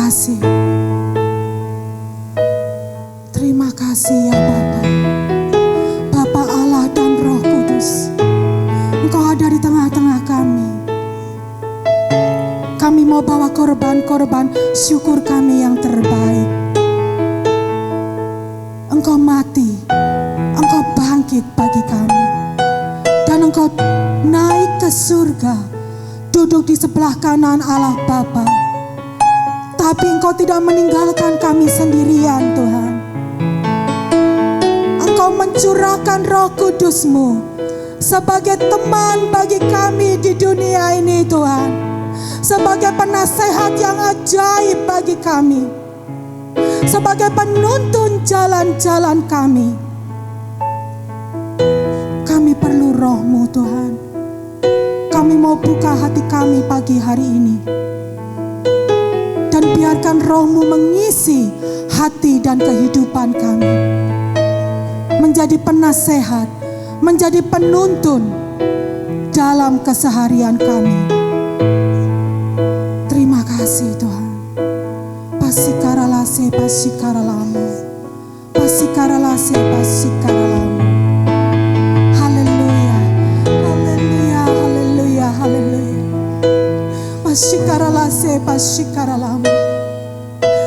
kasih. Terima kasih ya Bapa. Bapa Allah dan Roh Kudus. Engkau ada di tengah-tengah kami. Kami mau bawa korban-korban syukur kami yang terbaik. Engkau mati, Engkau bangkit bagi kami. Dan Engkau naik ke surga, duduk di sebelah kanan Allah Bapa. Tapi Engkau tidak meninggalkan kami sendirian Tuhan. Engkau mencurahkan Roh Kudus-Mu sebagai teman bagi kami di dunia ini Tuhan. Sebagai penasehat yang ajaib bagi kami. Sebagai penuntun jalan-jalan kami. Kami perlu Roh-Mu Tuhan. Kami mau buka hati kami pagi hari ini. Dan biarkan Roh-Mu mengisi hati dan kehidupan kami. Menjadi penasehat, menjadi penuntun dalam keseharian kami. Terima kasih Tuhan. Pasikaralase pasikaralamu. Pasikaralase pasikaralamu. Haleluya. Haleluya. Haleluya. Haleluya. Pasikaralase pasikaralamu.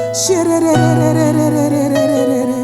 Shirererererererererererere.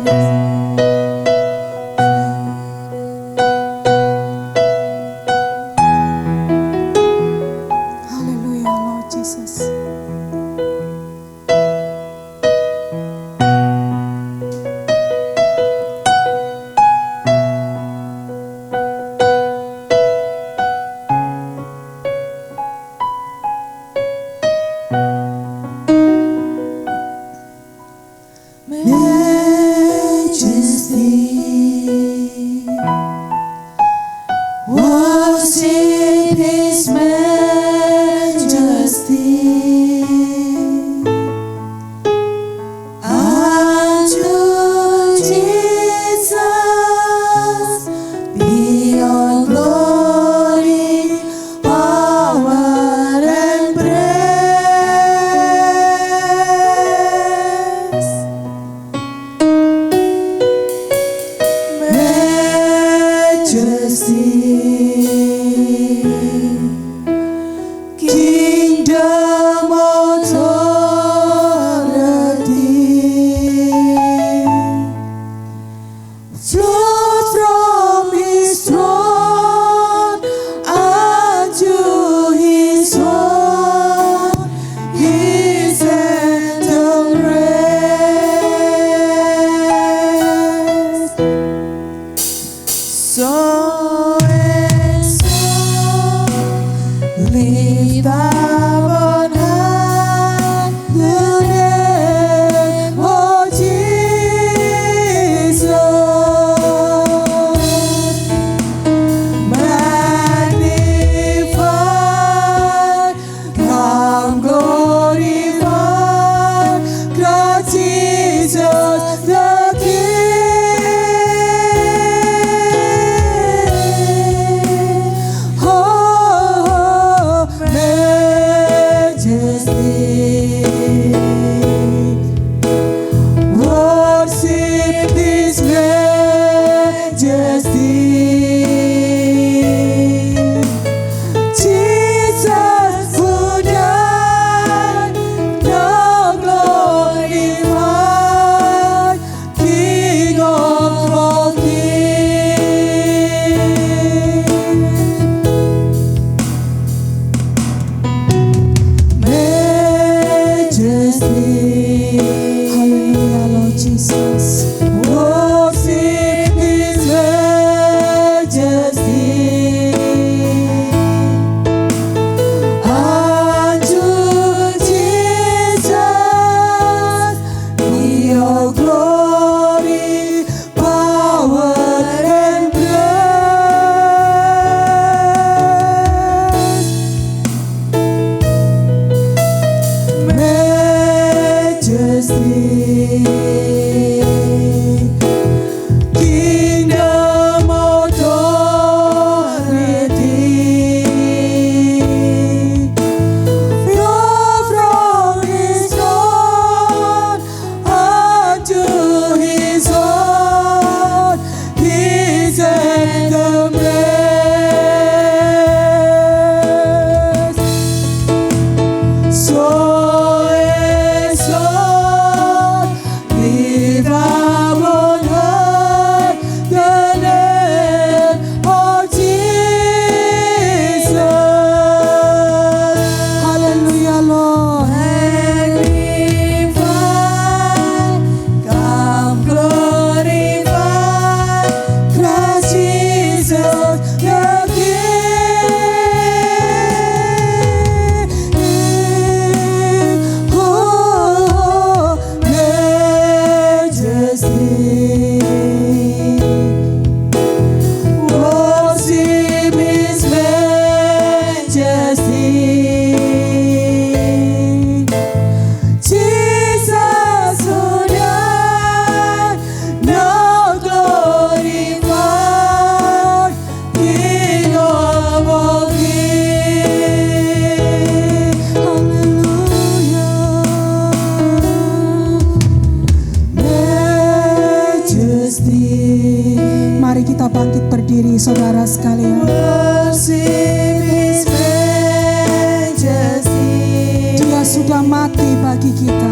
bagi kita.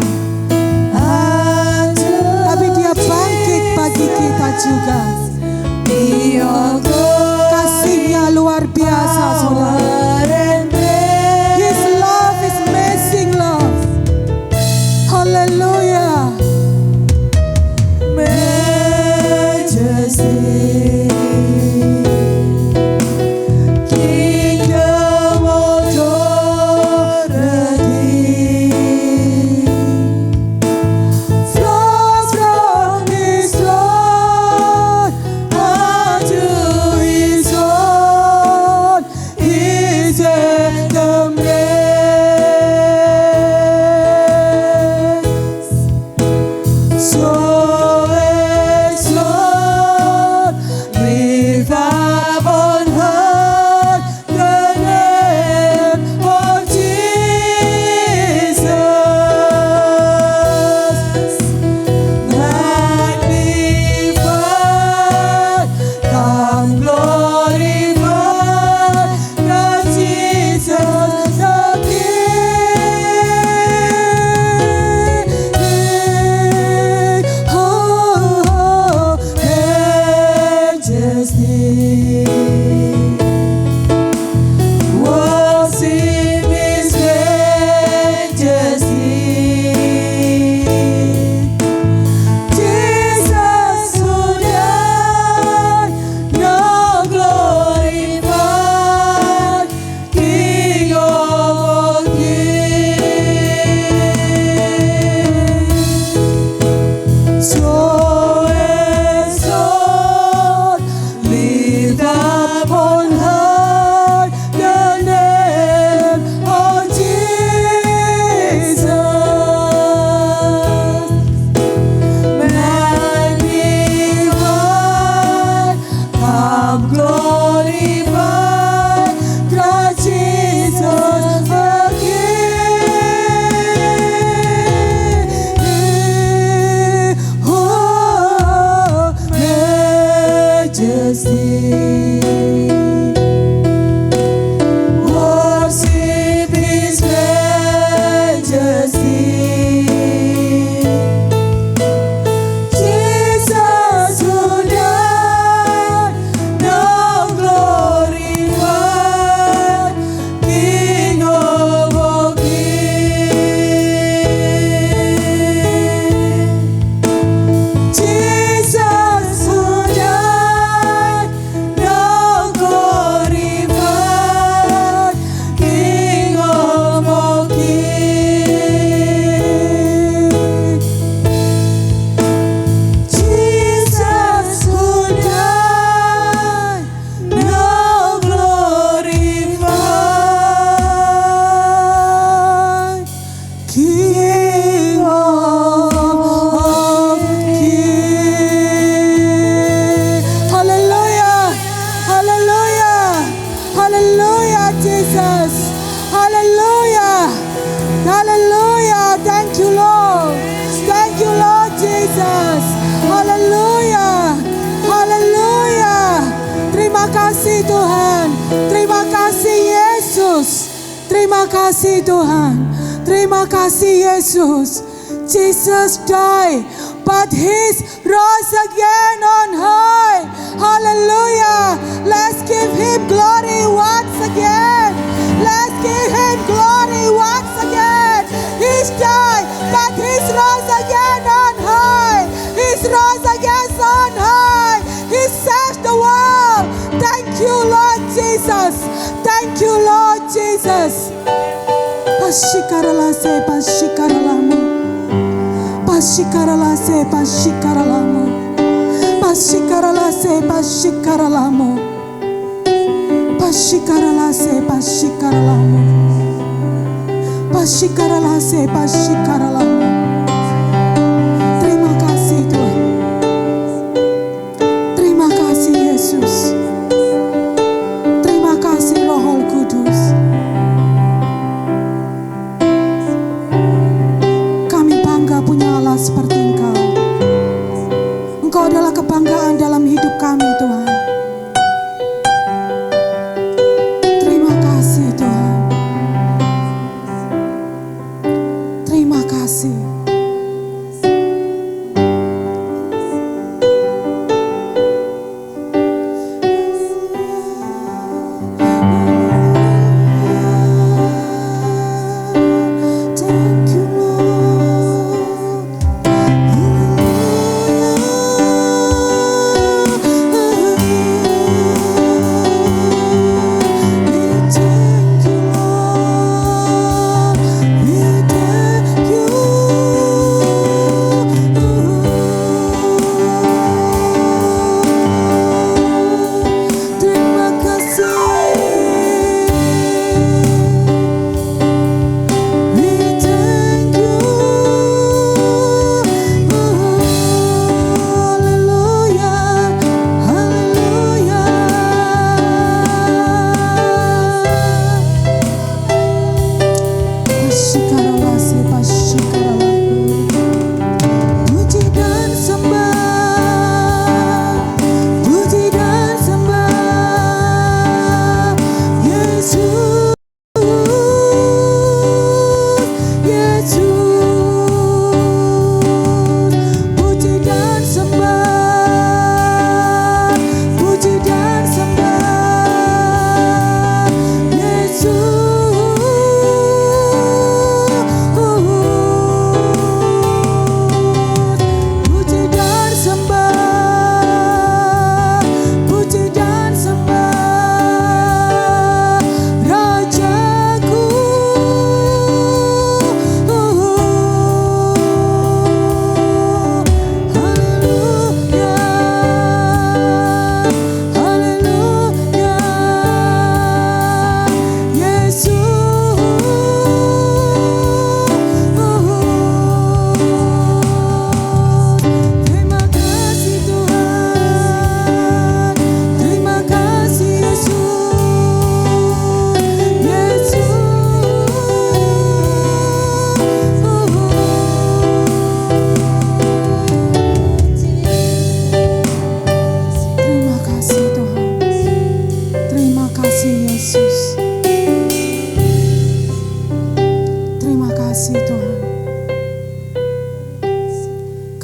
Tapi dia bangkit bagi kita juga. Kasihnya luar biasa, saudara. His love is amazing love. Hallelujah. Majesty, kingdom authority, flows from His throne unto His own. His anthem reigns. So exalt, lift up on high the name of Jesus. Magnify, come glorify God Jesus the King. Oh, majesty. Worship His majesty. Jesus who died, now glorified, King of all kings. So exalt, lift up on high the name of Jesus. Magnify, come glorify God Jesus the King. Oh, majesty. Worship His majesty. Jesus who died, now glorified, King of all kings. Jesus who died, now glorified, King of all kings. Jesus who died, now glorified, King of kings. Hallelujah, hallelujah, hallelujah, Jesus. Hallelujah, hallelujah. Thank you, Lord. Thank you, Lord Jesus. Hallelujah, hallelujah. Terima kasih Tuhan. Terima kasih Yesus. Terima kasih Tuhan. Terima kasih Yesus. Jesus died, but He's rose again on high. Hallelujah. Let's give Him glory once again. Let's give Him glory once again. He's died, but He's rose again on high. He's rose again on high. He saves the world. Thank you, Lord Jesus. Thank you, Lord Jesus. Pashikaralase, pashikaralamu. Pashikaralase, pashikaralamu. Pashikaralase, pashikaralamu. Pashikaralase, pashikaralamu. Pashikaralase, pashikaralamu. Terima kasih Tuhan. Terima kasih Yesus. Terima kasih Roh Kudus. Kami bangga punya Allah seperti Engkau. Engkau adalah kebanggaan dalam hidup kami Tuhan. Terima kasih Tuhan. Terima kasih. kasih.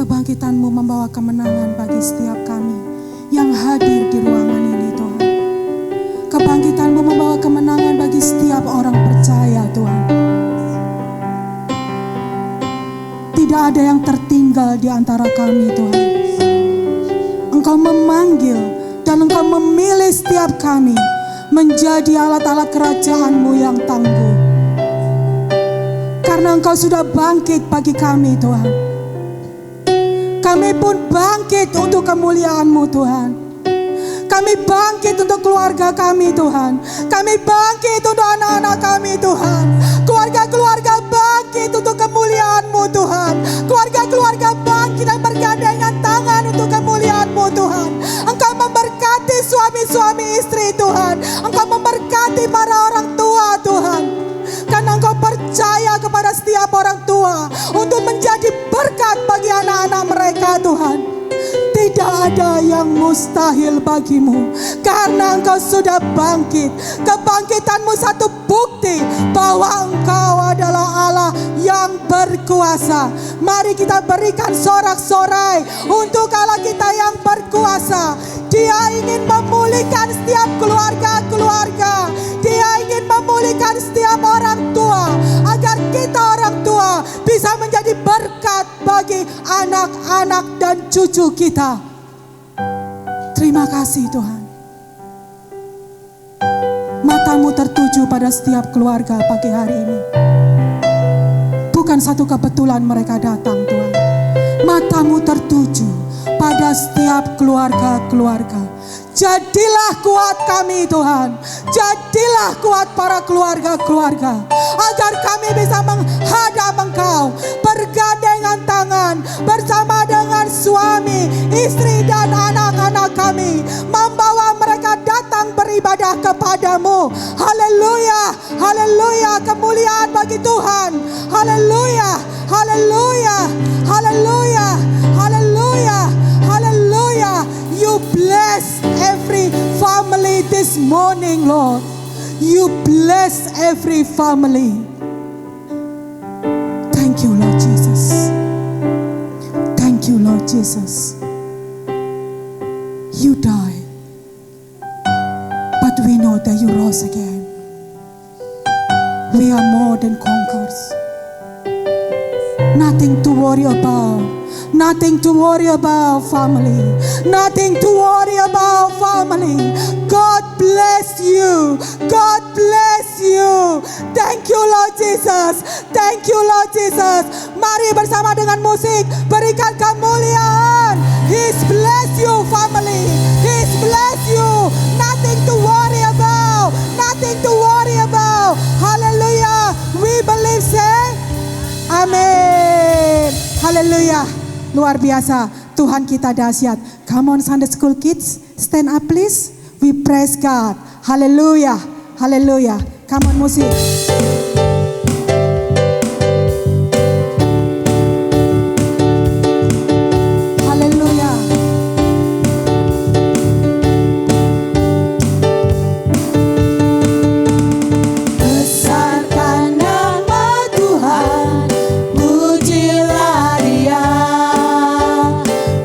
Kebangkitan-Mu membawa kemenangan bagi setiap kami yang hadir di ruangan ini, Tuhan. Kebangkitan-Mu membawa kemenangan bagi setiap orang percaya, Tuhan. Tidak ada yang tertinggal di antara kami, Tuhan. Engkau memanggil dan Engkau memilih setiap kami menjadi alat-alat kerajaan-Mu yang tangguh. Karena Engkau sudah bangkit bagi kami, Tuhan. Kami pun bangkit untuk kemuliaan-Mu, Tuhan. Kami bangkit untuk keluarga kami, Tuhan. Kami bangkit untuk anak-anak kami, Tuhan. Keluarga-keluarga bangkit untuk kemuliaan-Mu, Tuhan. Keluarga-keluarga bangkit dan bergandengan tangan untuk kemuliaan-Mu, Tuhan. Engkau memberkati suami-suami istri, Tuhan. Engkau memberkati para orang tua, Tuhan. Karena Engkau percaya kepada setiap orang tua untuk menjadi berkat bagi anak-anak mereka, Tuhan. Tidak ada yang mustahil bagimu, karena Engkau sudah bangkit. Kebangkitan-Mu satu bukti bahwa Engkau adalah Allah yang berkuasa. Mari kita berikan sorak-sorai untuk Allah kita yang berkuasa. Dia ingin memulihkan setiap keluarga-keluarga. Dia ingin memulihkan setiap orang tua, agar kita orang tua bisa menjadi berkat bagi anak-anak dan cucu kita. Terima kasih, Tuhan. Mata-Mu tertuju pada setiap keluarga pagi hari ini. Bukan satu kebetulan mereka datang, Tuhan. Mata-Mu tertuju pada setiap keluarga-keluarga. Jadilah kuat kami, Tuhan. Jadilah kuat para keluarga-keluarga, agar kami bisa menghadap Engkau bergandengan tangan bersama dengan suami, istri dan anak-anak kami, membawa mereka datang beribadah kepadamu. Haleluya, haleluya, kemuliaan bagi Tuhan. Haleluya, haleluya, haleluya, haleluya, haleluya. You bless every family this morning, Lord. You bless every family. Thank Thank you, Lord Jesus. Thank you, Lord Jesus. You died, but we know that you rose again. We are more than conquerors. Nothing to worry about. Nothing to worry about, family. Nothing to worry about, family. God bless you. God bless you. Thank you, Lord Jesus. Thank you, Lord Jesus. Mari bersama dengan musik berikan kemuliaan. He's bless you, family. He's bless you. Nothing to worry about. Nothing to worry about. Hallelujah. We believe, say amin. Haleluya. Luar biasa. Tuhan kita dahsyat. Come on Sunday School kids. Stand up please. We praise God. Haleluya. Haleluya. Come on musik. Haleluya. Besarkan nama Tuhan. Pujilah Dia.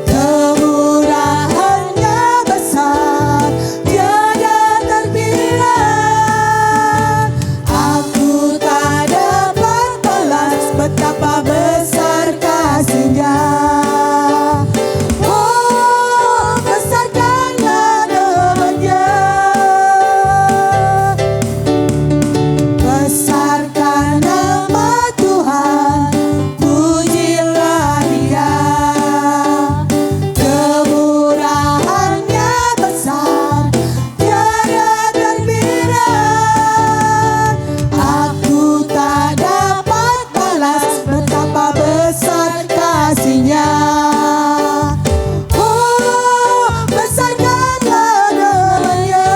Kemurahannya besar, tiada terkira. Aku tak dapat balas betapa besar kasih-Nya. Oh, besarkanlah nama-Nya. Besarkan nama Tuhan, pujilah Dia. Kemurahannya besar, tiada terkira. Aku tak dapat balas betapa besar kasih-Nya. Oh, besarkanlah nama-Nya.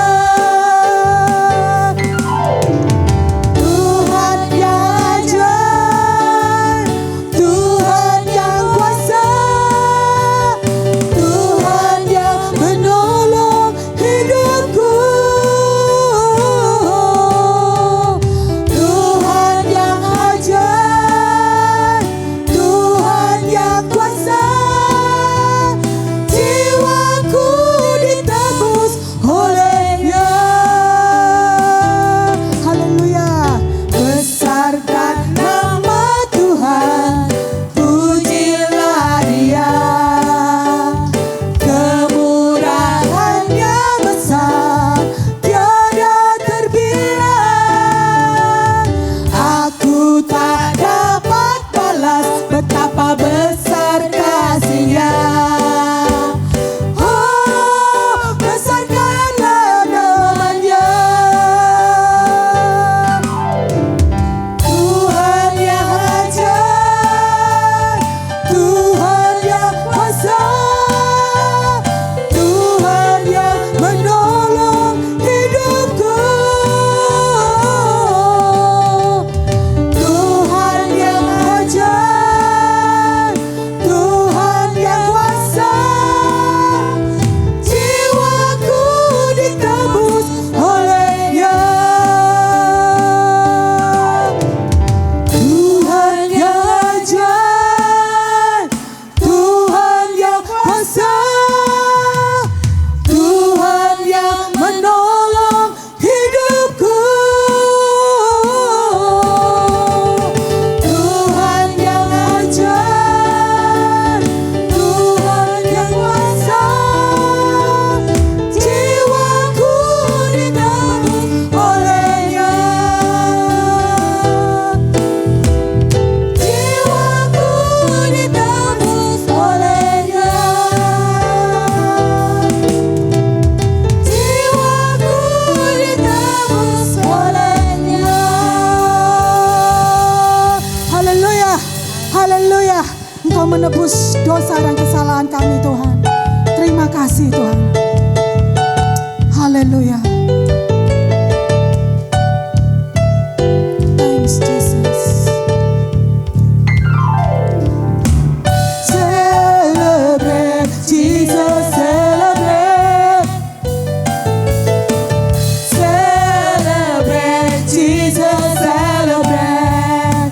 Tuhan yang ajaib, Tuhan yang kuasa, Tuhan yang menolong hidupku. Tuhan yang ajaib, Tuhan yang kuasa, jiwaku ditebus oleh-Nya. Haleluya. Besarkan nama Tuhan, pujilah Dia. Kemurahannya besar, tiada terkira. Aku tak dapat balas betapa besar kasih-Nya. Oh, besarkanlah nama-Nya. Tuhan yang ajaib, Tuhan yang kuasa, Tuhan yang menolong hidupku. Tuhan yang ajaib, Tuhan yang kuasa, jiwaku ditebus oleh-Nya. Tuhan yang ajaib, Tuhan yang kuasa, Tuhan yang menolong hidupku. Tuhan yang ajaib, Tuhan yang kuasa, jiwaku ditebus oleh-Nya. Jiwaku ditebus oleh-Nya. Jiwaku ditebus oleh-Nya. Haleluya. Haleluya. Engkau menebus dosa dan kesalahan kami, Tuhan. Terima kasih, Tuhan. Haleluya. Thanks, Jesus. Celebrate, Jesus, celebrate. Celebrate, Jesus, celebrate.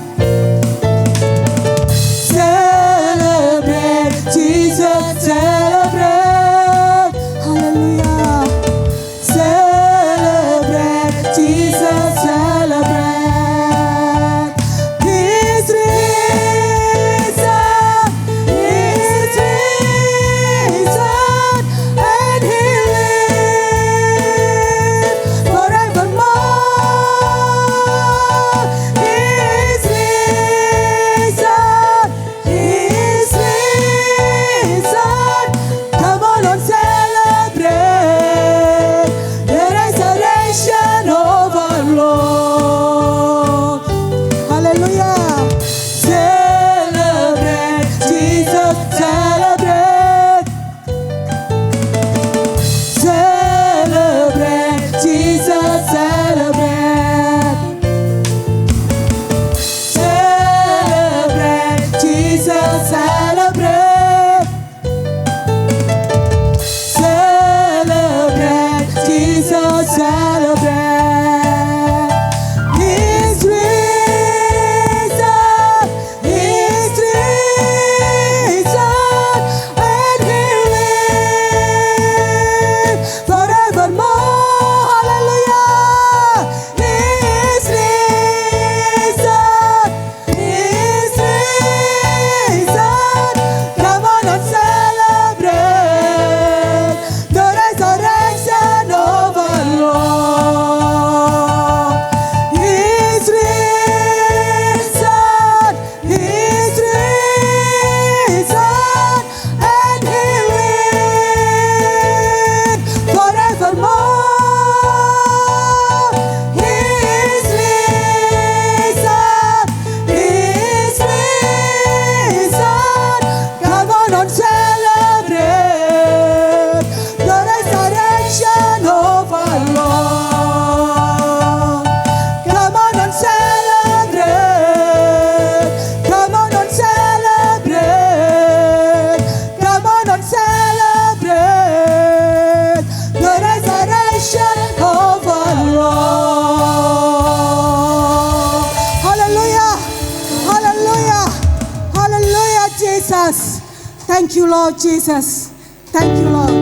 Jesus. Thank you Lord Jesus. Thank you Lord.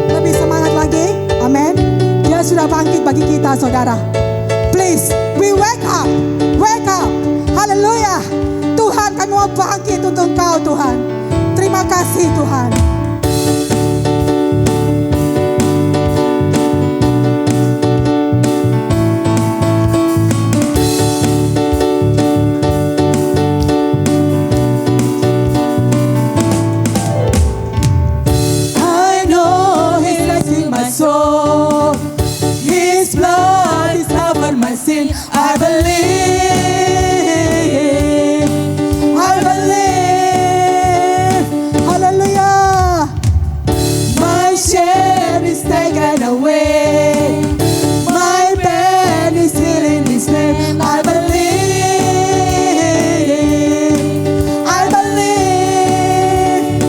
Lebih semangat lagi. Amin. Dia sudah bangkit bagi kita saudara. Please, we wake up. Wake up. Haleluya. Tuhan, kami mau bangkit untuk Engkau Tuhan. Terima kasih Tuhan. I know He's rescuing my soul. His blood has covered my sin. I believe. I believe. Haleluya. My shame is taken away. My pain is healed in His name. I believe. I believe.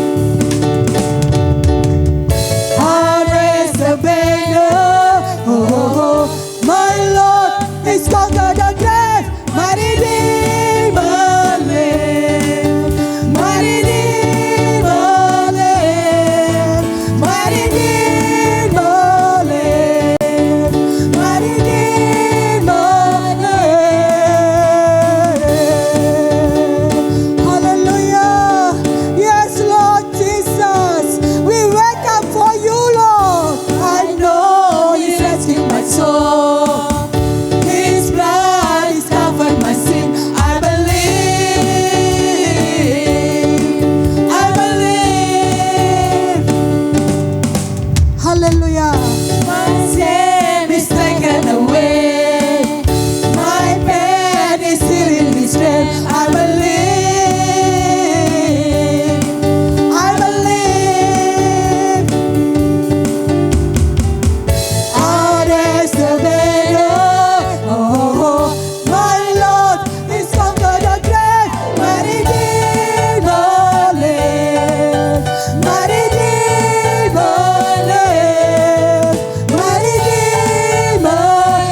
I'll raise the banner. Oh, oh, oh. My Lord is conquered the grave. My Redeemer lives. My Redeemer lives. My Redeemer lives. My Redeemer lives. Hallelujah. Yes, Lord Jesus. We wake up for you, Lord. I know He's rescuing my soul. His blood has covered my sin. I believe. I believe. Hallelujah. My sin is taken away. My pain is healed in His name. I believe. I believe. Out is the banner. Oh, my Lord is conquered the grave. My Redeemer lives. My Redeemer lives. My Redeemer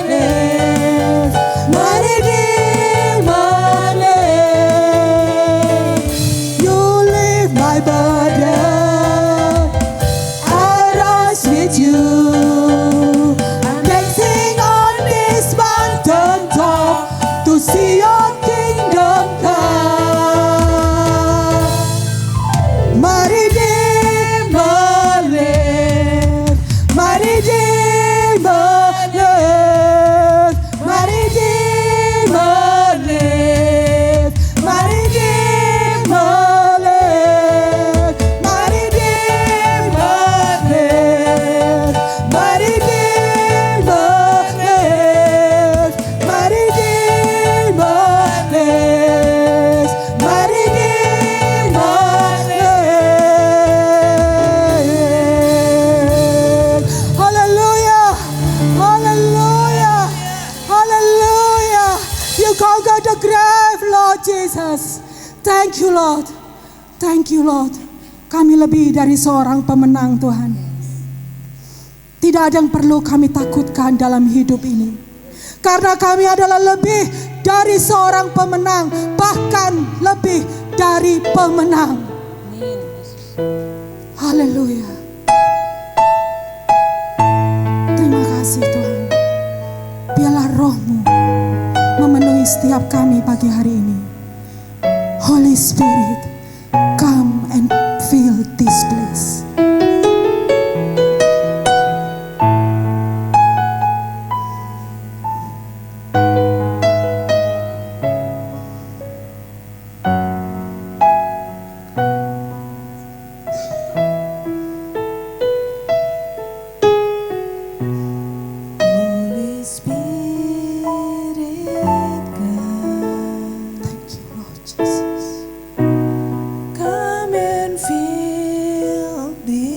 lives. My Redeemer lives. You lift my burden. I rise with you. I'm dancing on this mountain top to see your kingdom come. My Redeemer lives. My Redeemer lives. My Redeemer lives. My Redeemer lives. My Redeemer lives. My Redeemer lives. My Redeemer lives. My Redeemer lives. Hallelujah. Hallelujah. Hallelujah. You conquered the grave, Lord Jesus. Thank you, Lord. Thank you, Lord. Kami lebih dari seorang pemenang, Tuhan. Tidak ada yang perlu kami takutkan dalam hidup ini. Karena kami adalah lebih dari seorang pemenang, bahkan lebih dari pemenang. Haleluya. Terima kasih Tuhan. Biarlah roh-Mu memenuhi setiap kami pagi hari ini. Holy Spirit, come and fill this place. Holy Spirit, come. Thank you, Lord Jesus. Come and fill this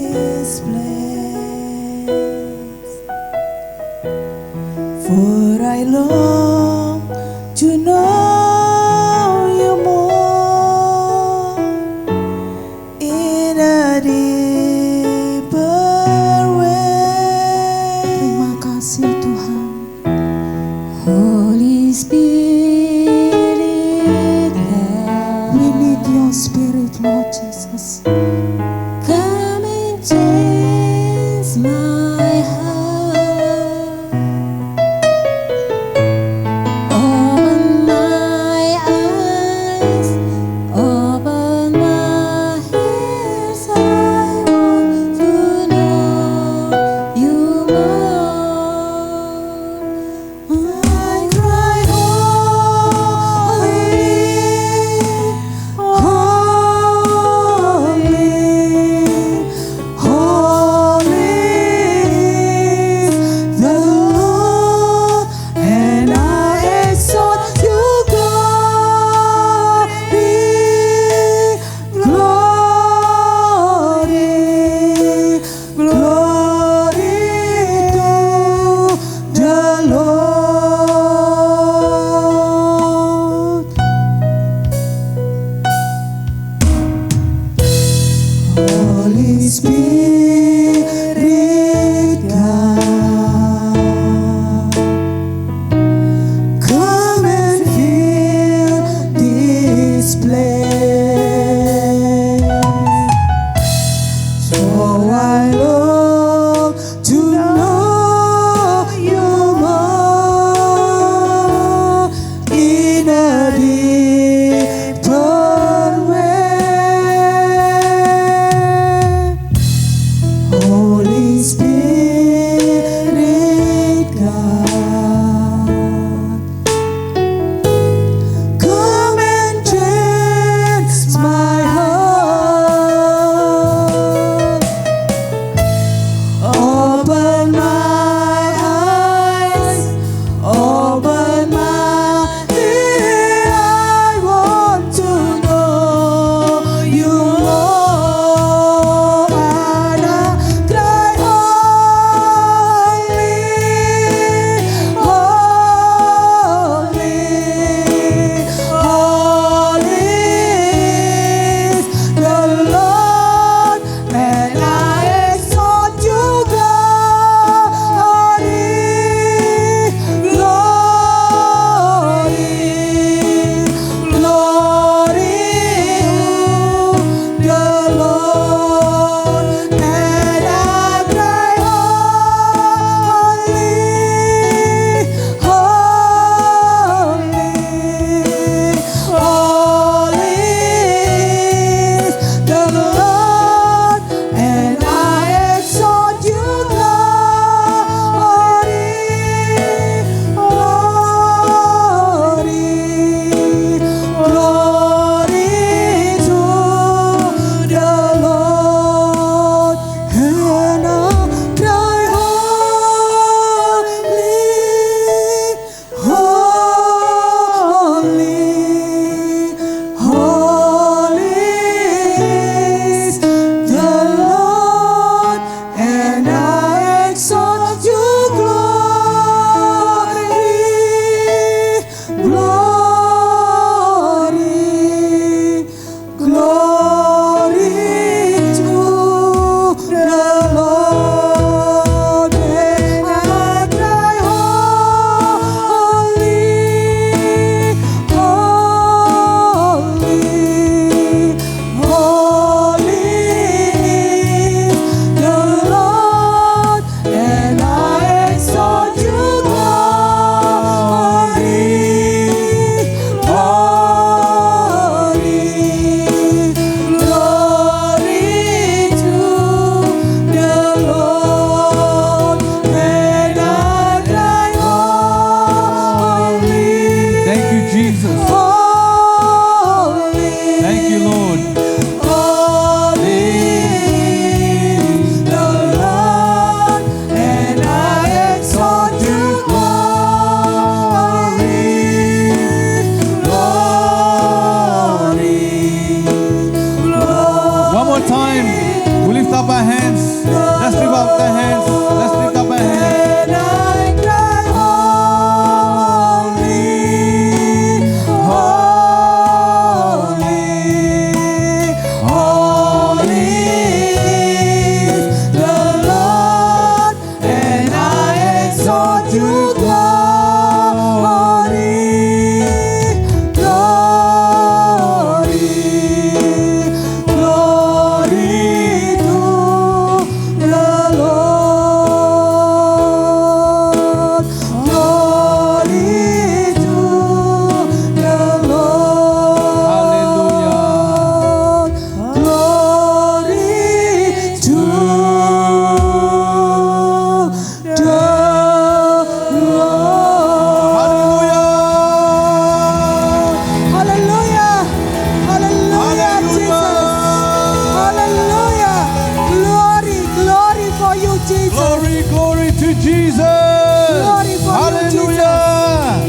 Jesus. Glory for you, Hallelujah.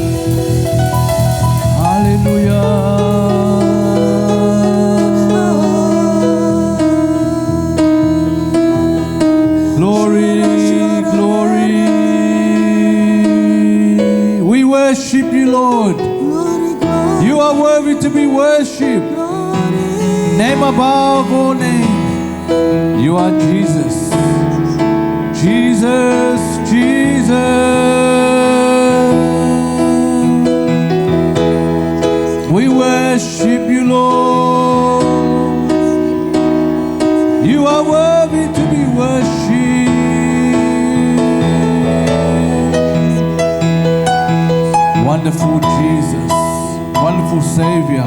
Hallelujah. Glory, glory. We worship you, Lord. Glory, glory, You are worthy to be worshipped. glory. Name above all names. You are Jesus. Jesus, Jesus. We worship you, Lord. You are worthy to be worshipped. Wonderful Jesus, wonderful Savior.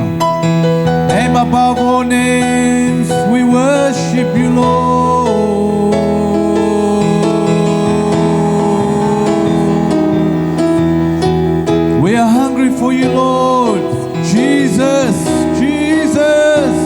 Name above all names, we worship you, Lord. We are hungry for you, Lord. Jesus, Jesus.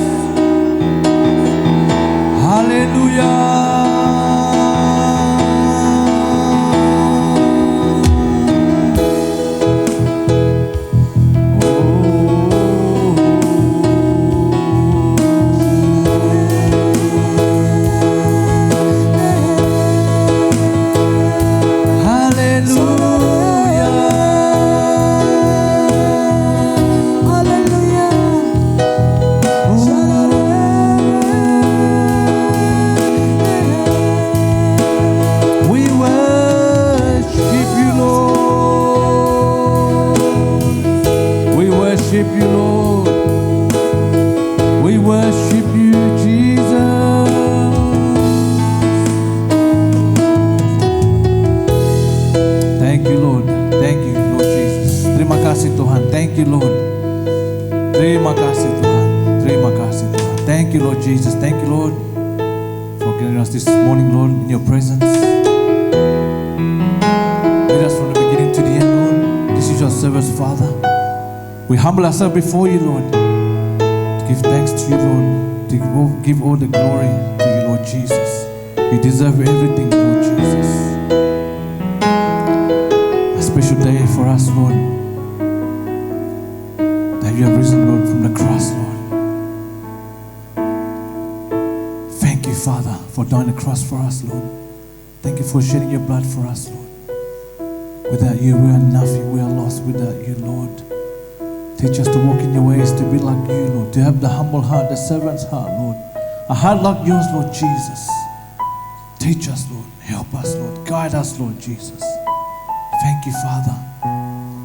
We worship you, Lord. We worship you, Lord. We worship you, Jesus. Thank you, Lord. Thank you, Lord Jesus. Terima kasih Tuhan. Thank you, Lord. Terima kasih Tuhan. Terima kasih Tuhan. Thank you, Lord Jesus. Thank you, Lord, for getting us this morning, Lord, in your presence. Lead us from the beginning to the end, Lord. This is your service, Father. We humble ourselves before you, Lord, to give thanks to you, Lord, to give all the glory to you, Lord Jesus. You deserve everything, Lord Jesus. A special day for us, Lord, that you have risen, Lord, from the cross, Lord. Thank you, Father, for dying on the cross for us, Lord. Thank you for shedding your blood for us, Lord. Without you, we are nothing. We are lost without you, Lord. Teach us to walk in your ways, to be like you, Lord, to have the humble heart, the servant's heart, Lord. A heart like yours, Lord Jesus. Teach us, Lord. Help us, Lord. Guide us, Lord Jesus. Thank you, Father.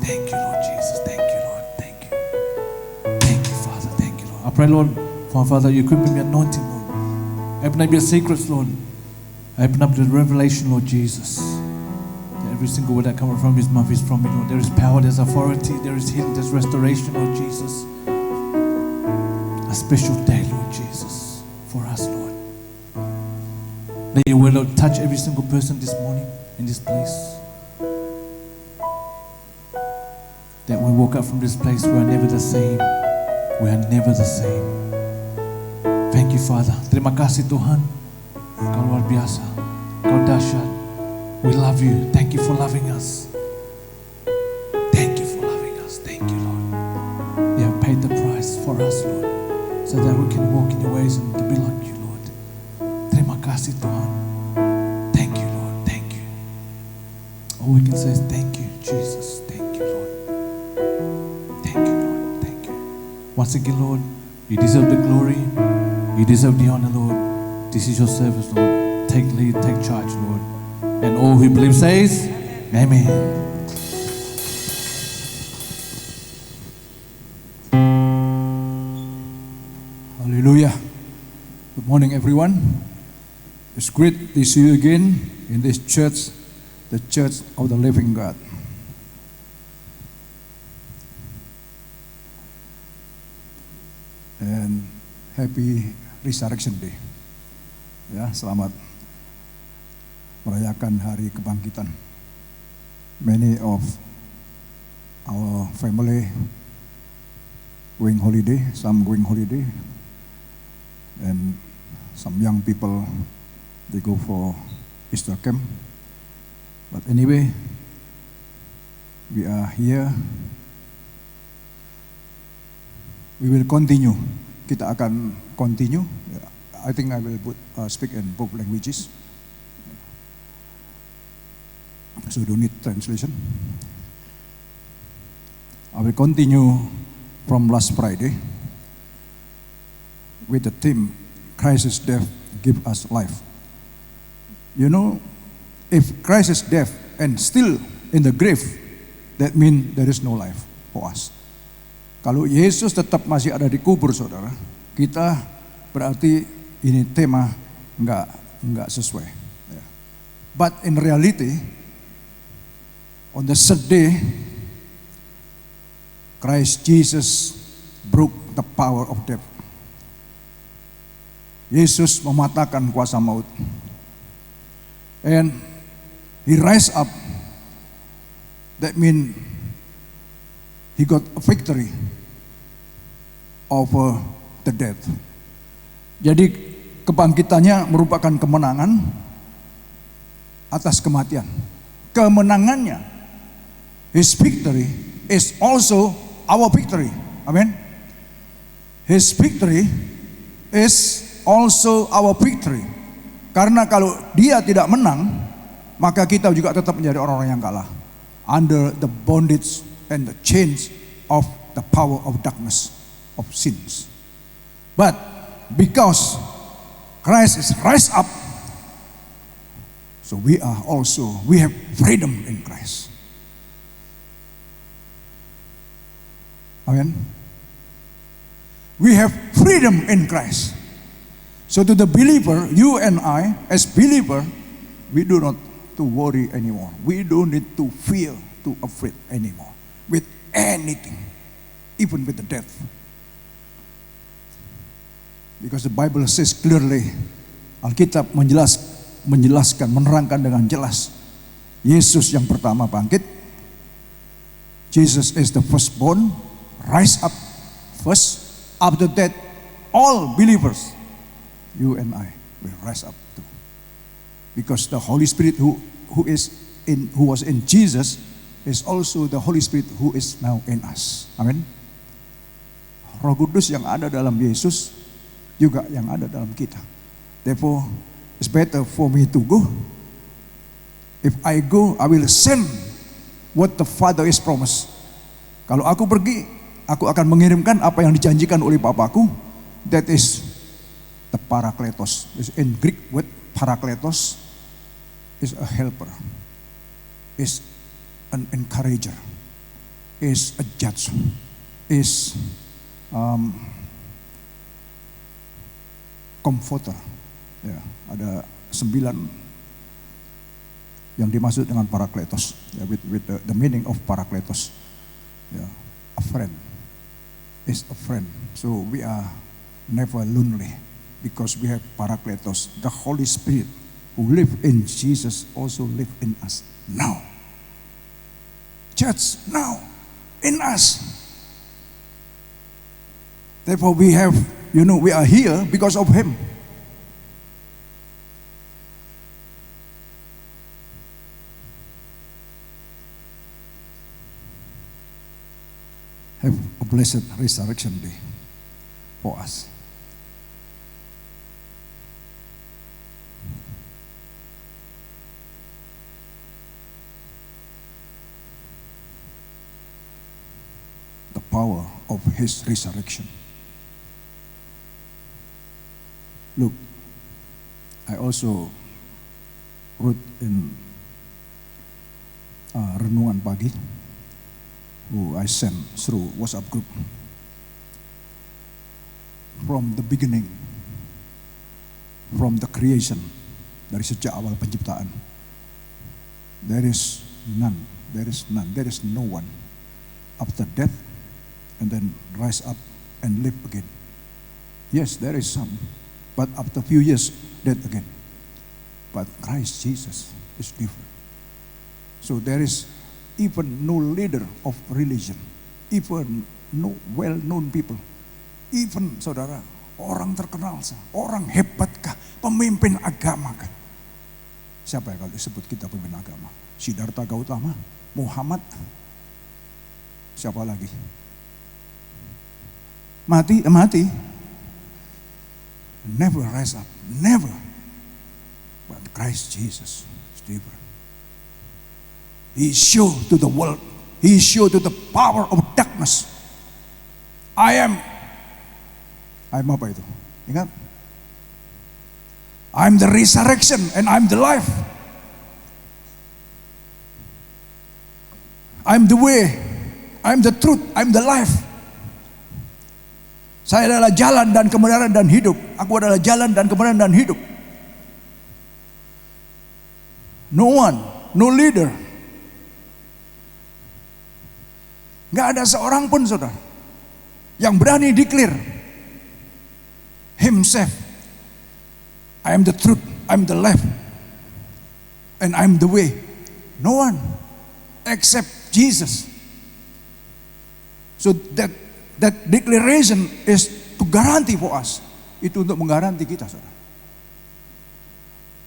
Thank you, Lord Jesus. Thank you, Lord. Thank you. Thank you, Father. Thank you, Lord. I pray, Lord, for my Father, you equip me with your anointing, Lord. Open up your secrets, Lord. Open up the revelation, Lord Jesus. That every single word that comes from his mouth is from you, Lord. There is power, there's authority, there is healing, there's restoration, Lord Jesus. A special day, Lord Jesus, for us, Lord. Let your word, Lord, touch every single person this morning in this place. That we walk out from this place, we are never the same. We are never the same. Thank you, Father. Terima kasih Tuhan. Kau luar biasa. Kau dahsyat. We love you. Thank you for loving us. Thank you for loving us. Thank you, Lord. You have paid the price for us, Lord, so that we can walk in your ways and to be like you, Lord. Terima kasih Tuhan. Thank you, Lord. Thank you. All we can say is thank you, Jesus. Thank you, Lord. Thank you, Lord. Thank you. Once again, Lord, you deserve the glory. You deserve the honor, Lord. This is your service, Lord. Take lead, take charge, Lord. And all who believe says, Amen. Hallelujah. Good morning, everyone. It's great to see you again in this church, the Church of the Living God. And happy Resurrection Day. Ya, selamat merayakan hari kebangkitan. Many of our family going holiday, some going holiday, and some young people, they go for Easter camp. But anyway, we are here. We will continue. Kita akan continue. I think I will speak in both languages. So don't need translation. I will continue from last Friday with the theme, Christ's death give us life. You know, if Christ is dead and still in the grave, that means there is no life for us. Kalau Yesus tetap masih ada di kubur, saudara, kita berarti ini tema nggak sesuai. But in reality, on the third day, Christ Jesus broke the power of death. Yesus mematahkan kuasa maut. And he rise up. That means he got a victory over the death. Jadi kebangkitannya merupakan kemenangan atas kematian. Kemenangannya, his victory is also our victory. Amen. His victory is also our victory. Karena kalau dia tidak menang, maka kita juga tetap menjadi orang-orang yang kalah. Under the bondage and the chains of the power of darkness, of sins. But because Christ is rise up, so we have freedom in Christ. Amen. We have freedom in Christ. So to the believer, you and I, as believer, we do not to worry anymore. We don't need to fear, to afraid anymore with anything, even with the death. Because the Bible says clearly, Alkitab menjelaskan, menerangkan dengan jelas, Yesus yang pertama bangkit. Jesus is the firstborn, rise up first. After that, all believers, you and I, will rise up too. Because the Holy Spirit who was in Jesus is also the Holy Spirit who is now in us. Amen. Roh Kudus yang ada dalam Yesus juga yang ada dalam kita. Therefore, it's better for me to go. If I go, I will send what the Father is promised. Kalau aku pergi, aku akan mengirimkan apa yang dijanjikan oleh Bapakku. That is the Parakletos. In Greek word Parakletos is a helper, is an encourager, is a judge, is comforter. Ya, ada 9 yang dimaksud dengan Parakletos. Ya, with the meaning of Parakletos. Ya, a friend is a friend. So we are never lonely because we have Parakletos. The Holy Spirit who live in Jesus also live in us now. Church, now in us. Therefore we have, we are here because of Him. Have a blessed resurrection day for us. The power of His resurrection. Look, I also wrote in Renungan Pagi, who I sent through WhatsApp group. From the beginning, from the creation, dari sejak awal penciptaan, there is none, there is no one. After death, and then rise up and live again. Yes, there is some, but after few years, dead again. But Christ Jesus is different. So there is even no leader of religion, even no well-known people, even saudara, orang terkenal, orang hebat kah, pemimpin agama kah, Siapa yang kalau disebut kita pemimpin agama? Siddhartha Gautama, Muhammad, siapa lagi? Mati. Never rise up, never. But Christ Jesus is different. He showed to the world, He showed to the power of darkness. I'm apa itu? Ingat? I'm the resurrection and I'm the life. I'm the way, I'm the truth, I'm the life. Saya adalah jalan dan kebenaran dan hidup. Aku adalah jalan dan kebenaran dan hidup. No one, no leader. Gak ada seorang pun saudara yang berani declare himself, I am the truth, I'm the life, and I'm the way. No one except Jesus. So that declaration is to guarantee for us. Itu untuk menggaranti kita saudara,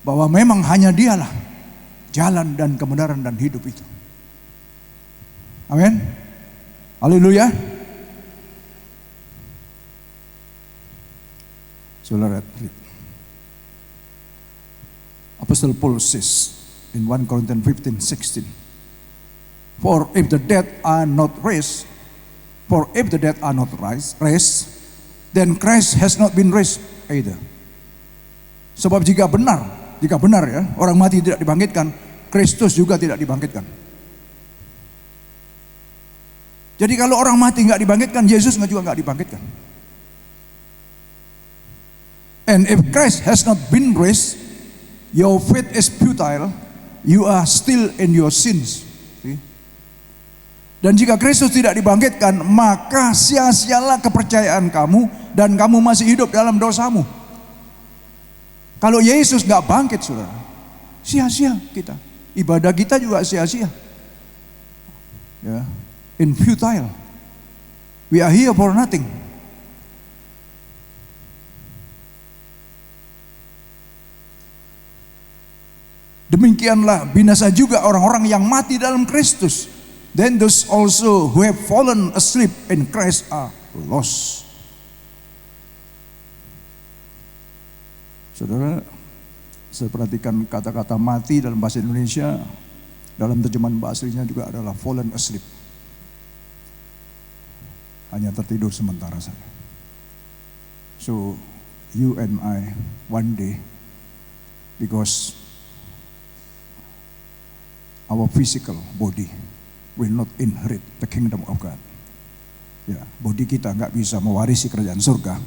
bahwa memang hanya Dialah jalan dan kebenaran dan hidup itu. Amin. Haleluya. Saudara, Apostle Paul says in 1 Corinthians 15:16, For if the dead are not raised, then Christ has not been raised either. Sebab jika benar ya, orang mati tidak dibangkitkan, Kristus juga tidak dibangkitkan. Jadi kalau orang mati nggak dibangkitkan, Yesus juga nggak dibangkitkan. And if Christ has not been raised, your faith is futile. You are still in your sins. See? Dan jika Kristus tidak dibangkitkan, maka sia-sialah kepercayaan kamu dan kamu masih hidup dalam dosamu. Kalau Yesus nggak bangkit, saudara, sia-sia kita. Ibadah kita juga sia-sia. Ya. In futile. We are here for nothing. Demikianlah binasa juga orang-orang yang mati dalam Kristus. Then those also who have fallen asleep in Christ are lost. Saudara, saya perhatikan kata-kata mati dalam bahasa Indonesia, dalam terjemahan bahasa aslinya juga adalah fallen asleep. Hanya tertidur sementara saja. So you and I one day, because our physical body will not inherit the kingdom of God. Ya, body kita nggak bisa mewarisi kerajaan surga.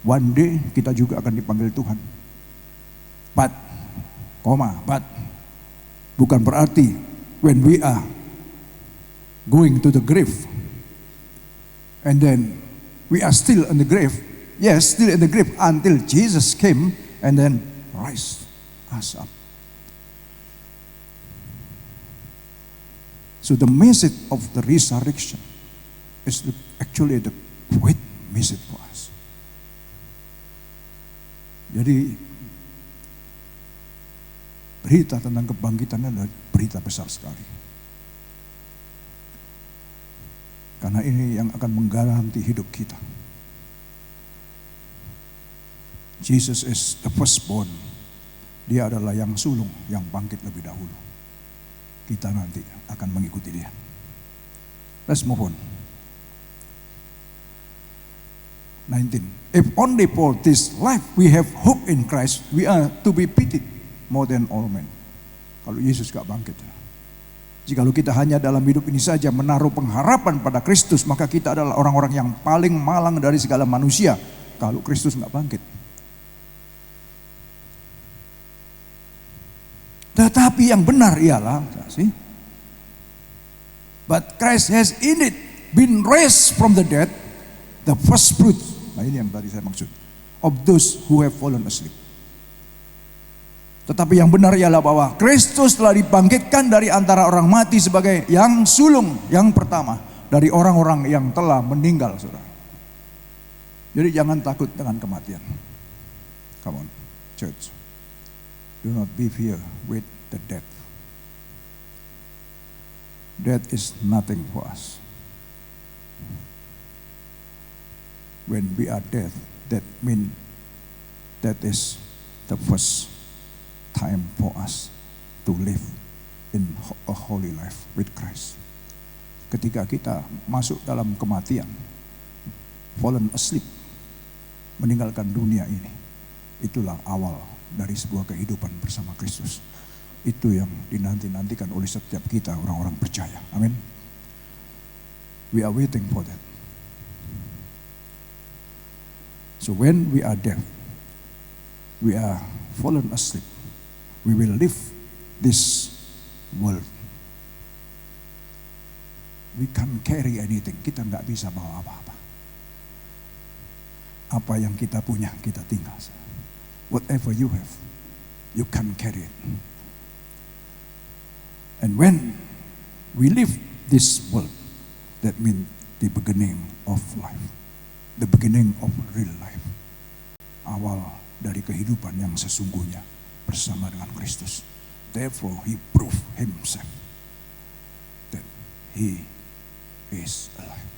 One day kita juga akan dipanggil Tuhan. But bukan berarti when we are going to the grave, and then we are still in the grave. Yes, still in the grave until Jesus came and then rise us up. So the message of the resurrection is actually the great message for us. Jadi berita tentang kebangkitan adalah berita besar sekali. Karena ini yang akan menggaranti hidup kita. Jesus is the firstborn. Dia adalah yang sulung, yang bangkit lebih dahulu. Kita nanti akan mengikuti dia. Let's move on. 19. If only for this life we have hope in Christ, we are to be pitied more than all men. Kalau Yesus gak bangkit. Jikalau kita hanya dalam hidup ini saja menaruh pengharapan pada Kristus, maka kita adalah orang-orang yang paling malang dari segala manusia kalau Kristus nggak bangkit. Tetapi yang benar ialah, but Christ has indeed been raised from the dead, the first fruit. Nah ini yang tadi saya maksud, of those who have fallen asleep. Tetapi yang benar ialah bahwa Kristus telah dibangkitkan dari antara orang mati sebagai yang sulung, yang pertama dari orang-orang yang telah meninggal, saudara. Jadi jangan takut dengan kematian. Come on, church. Do not be fear with the death. Death is nothing for us. When we are dead, that means that is the first time for us to live in a holy life with Christ. Ketika kita masuk dalam kematian, fallen asleep, meninggalkan dunia ini, itulah awal dari sebuah kehidupan bersama Kristus. Itu yang dinanti-nantikan oleh setiap kita orang-orang percaya. Amin. We are waiting for that. So when we are dead, we are fallen asleep, we will leave this world. We can't carry anything. Kita nggak bisa bawa apa-apa. Apa yang kita punya, kita tinggal. Whatever you have, you can carry it. And when we leave this world, that means the beginning of life. The beginning of real life. Awal dari kehidupan yang sesungguhnya bersama dengan Kristus. Therefore, he proved himself that he is alive.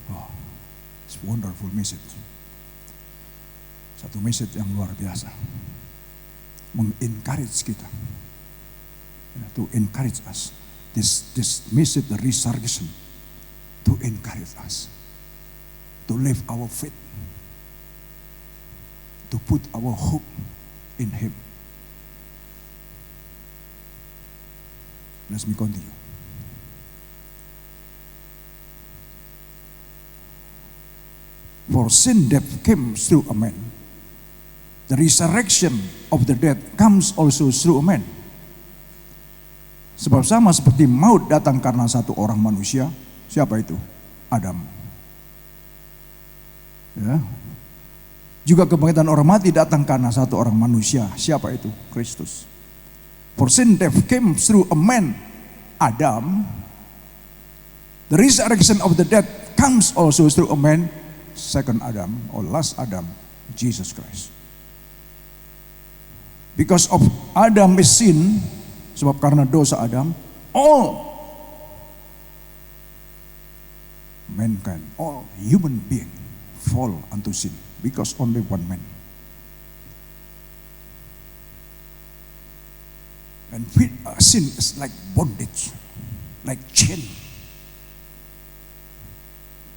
Oh, it's wonderful message. Satu message yang luar biasa. Mengencourage kita. To encourage us. This message, the resurrection, to encourage us. To live our faith. To put our hope in him. Let me continue. For sin death came through a man. The resurrection of the dead comes also through a man. Sebab sama seperti maut datang karena satu orang manusia. Siapa itu? Adam. Ya. Juga kebangkitan orang mati datang karena satu orang manusia. Siapa itu? Kristus. For sin death came through a man, Adam. The resurrection of the dead comes also through a man, second Adam or last Adam, Jesus Christ. Because of Adam is sin, sebab karena dosa Adam, all mankind, all human being fall unto sin. Because only one man. And sin is like bondage, like chain.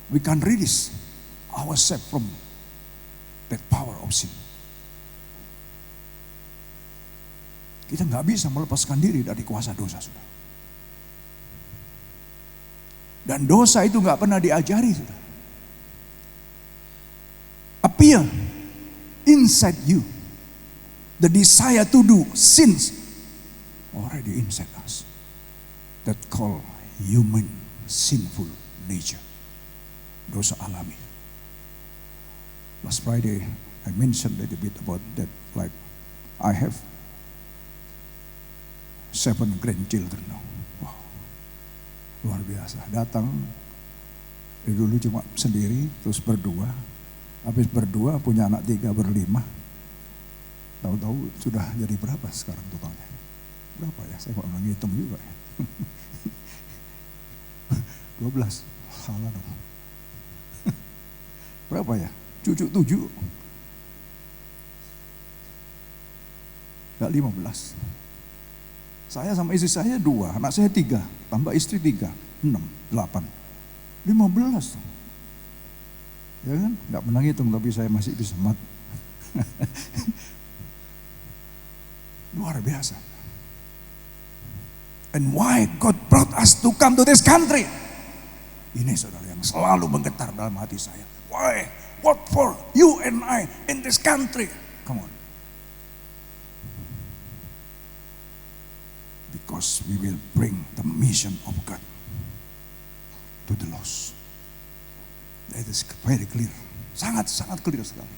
We can release ourselves from that power of sin. Kita nggak bisa melepaskan diri dari kuasa dosa, saudara. Dan dosa itu nggak pernah diajari, saudara. Appear inside you. The desire to do sins already inside us. That called human sinful nature. Dosa alami. Last Friday I mentioned a little bit about that. Like I have 7 grandchildren now. Wow. Luar biasa. Datang dulu cuma sendiri, terus berdua. Habis berdua punya anak 3 berlima. Tahu-tahu sudah jadi berapa sekarang totalnya? Berapa ya? Saya kok nggak ngitung juga ya. 12. Salah dong. Berapa ya? Cucu 7. Gak 15. Saya sama istri saya 2, anak saya 3, tambah istri 3, 6, 8, 15. Ya kan? Gak pernah ngitung tapi saya masih bisa mat. Luar biasa. And why God brought us to come to this country? Ini saudara yang selalu menggetar dalam hati saya. Why? What for you and I in this country? Come on. Because we will bring the mission of God to the lost. That is very clear. Sangat clear sekali.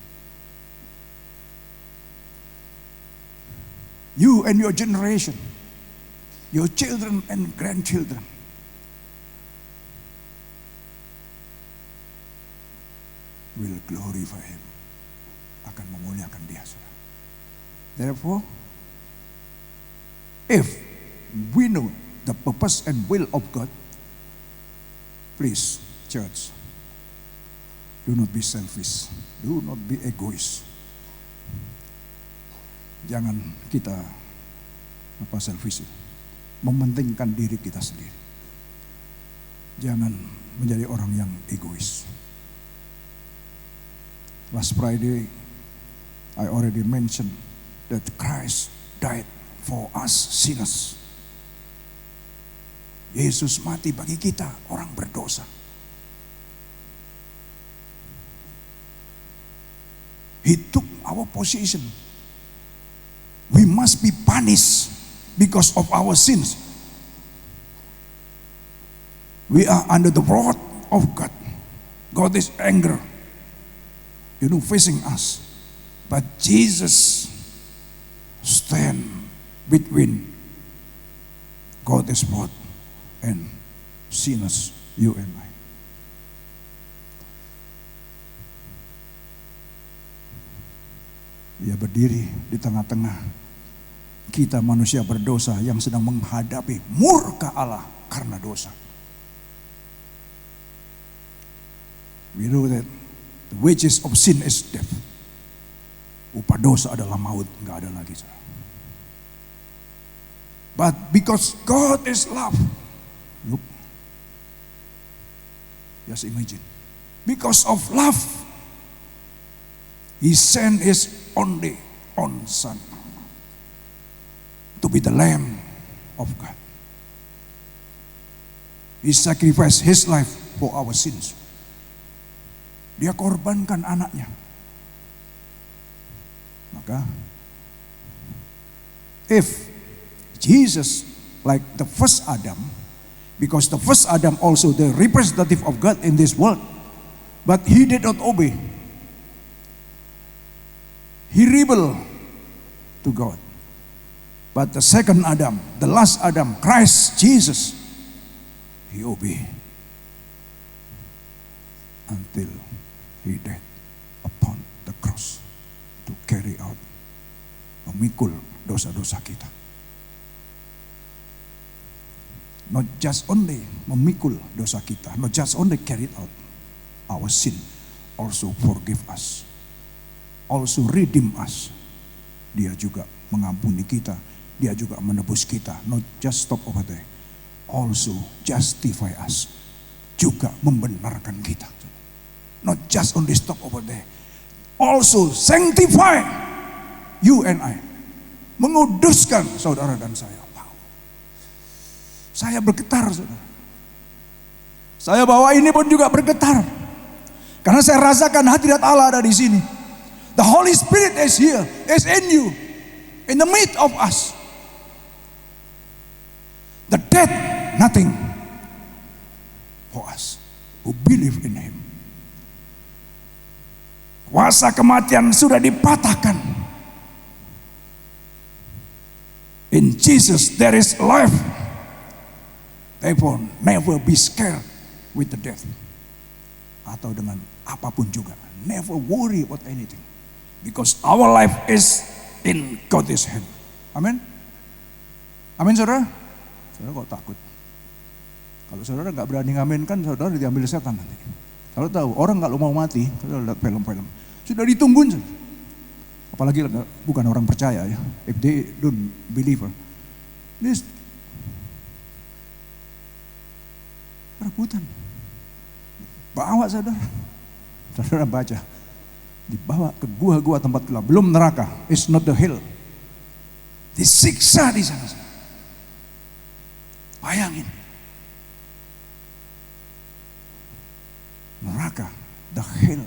You and your generation, your children and grandchildren, will glorify Him akan memuliakan Dia, saudara. Therefore, if we know the purpose and will of God, please, church, do not be selfish, do not be egoist. Jangan kita selfish, mementingkan diri kita sendiri. Jangan menjadi orang yang egois. Last Friday, I already mentioned that Christ died for us sinners. Yesus mati bagi kita, orang berdosa. He took our position. We must be punished because of our sins. We are under the wrath of God. God is angry, facing us. But Jesus stand between God's wrath and sinners, you and I. Dia berdiri di tengah-tengah kita manusia berdosa yang sedang menghadapi murka Allah karena dosa. We know that the wages of sin is death. Upah dosa adalah maut, nggak ada lagi. But because God is love, look, just imagine. Because of love, He sent His only Son to be the Lamb of God. He sacrificed His life for our sins. Dia korbankan anaknya. Maka, if Jesus, like the first Adam, because the first Adam also the representative of God in this world, but he did not obey. He rebelled to God. But the second Adam, the last Adam, Christ Jesus, he obeyed until he died upon the cross to carry out, memikul dosa-dosa kita. Not just only memikul dosa kita, not just only carry out our sin, also forgive us, also redeem us. Dia juga mengampuni kita, dia juga menebus kita. Not just stop over there, also justify us, juga membenarkan kita. Not just only stop over there, also sanctify you and I, menguduskan saudara dan saya. Wow. Saya bergetar, saudara. Saya bawa ini pun juga bergetar, karena saya rasakan hadirat Allah ada di sini. The Holy Spirit is here, is in you, in the midst of us. The dead, nothing for us who believe in Him. Kuasa kematian sudah dipatahkan. In Jesus there is life. Therefore never be scared with the death. Atau dengan apapun juga, never worry about anything. Because our life is in God's hand. Amin. Amin, saudara. Saudara kok takut? Kalau saudara nggak berani ngaminkan, saudara diambil setan nanti. Kalau tahu orang nggak mau mati, saudara lihat film-film, sudah ditungguin. Apalagi bukan orang percaya ya. If they don't believe, this rebutan. Bawa saudara. Saudara baca. Dibawa ke gua-gua tempat gelap. Belum neraka. It's not the hell. Disiksa di sana. Bayangin. Neraka, the hell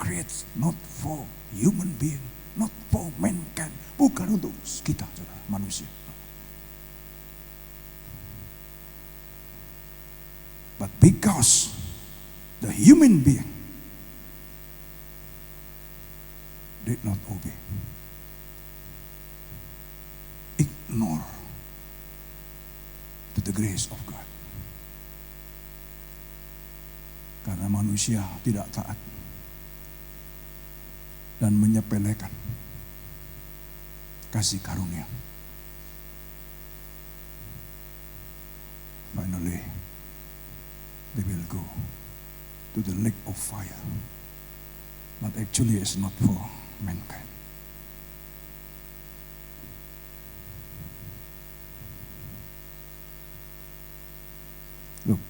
creates not for human being, not for mankind. Bukan untuk kita, saudara, manusia. But because the human being did not obey, ignore to the grace of God. Karena manusia tidak taat. dan menyepelekan kasih karunia. Finally, they will go to the lake of fire. But actually it's not for mankind. Look,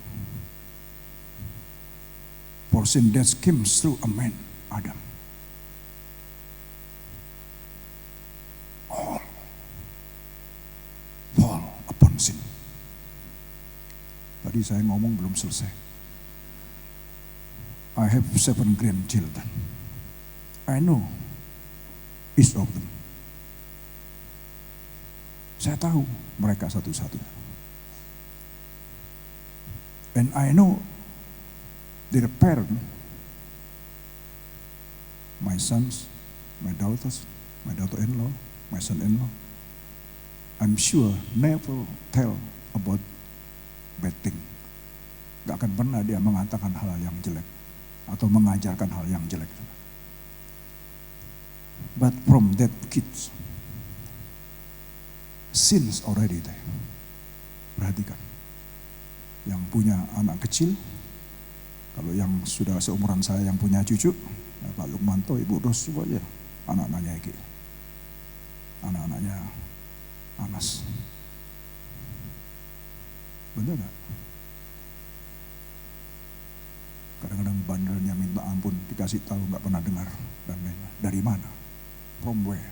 for sin that came through a man, Adam. All fall upon sin. Tadi saya ngomong belum selesai. I have 7 grandchildren. I know each of them. Saya tahu mereka satu-satu. And I know their parents, my sons, my daughters, my daughter-in-law, my son-in-law. I'm sure never tell about bad thing. Gak akan pernah dia mengatakan hal yang jelek atau mengajarkan hal yang jelek. But from that kids, sins already there. Perhatikan, yang punya anak kecil, kalau yang sudah seumuran saya yang punya cucu, ya Pak Lukmanto, Ibu Ros aja, anak-anaknya Eki, anak-anaknya Anas. Benar gak? Kadang-kadang bandelnya minta ampun, dikasih tahu gak pernah dengar dan lain-lain. Dari mana? From where?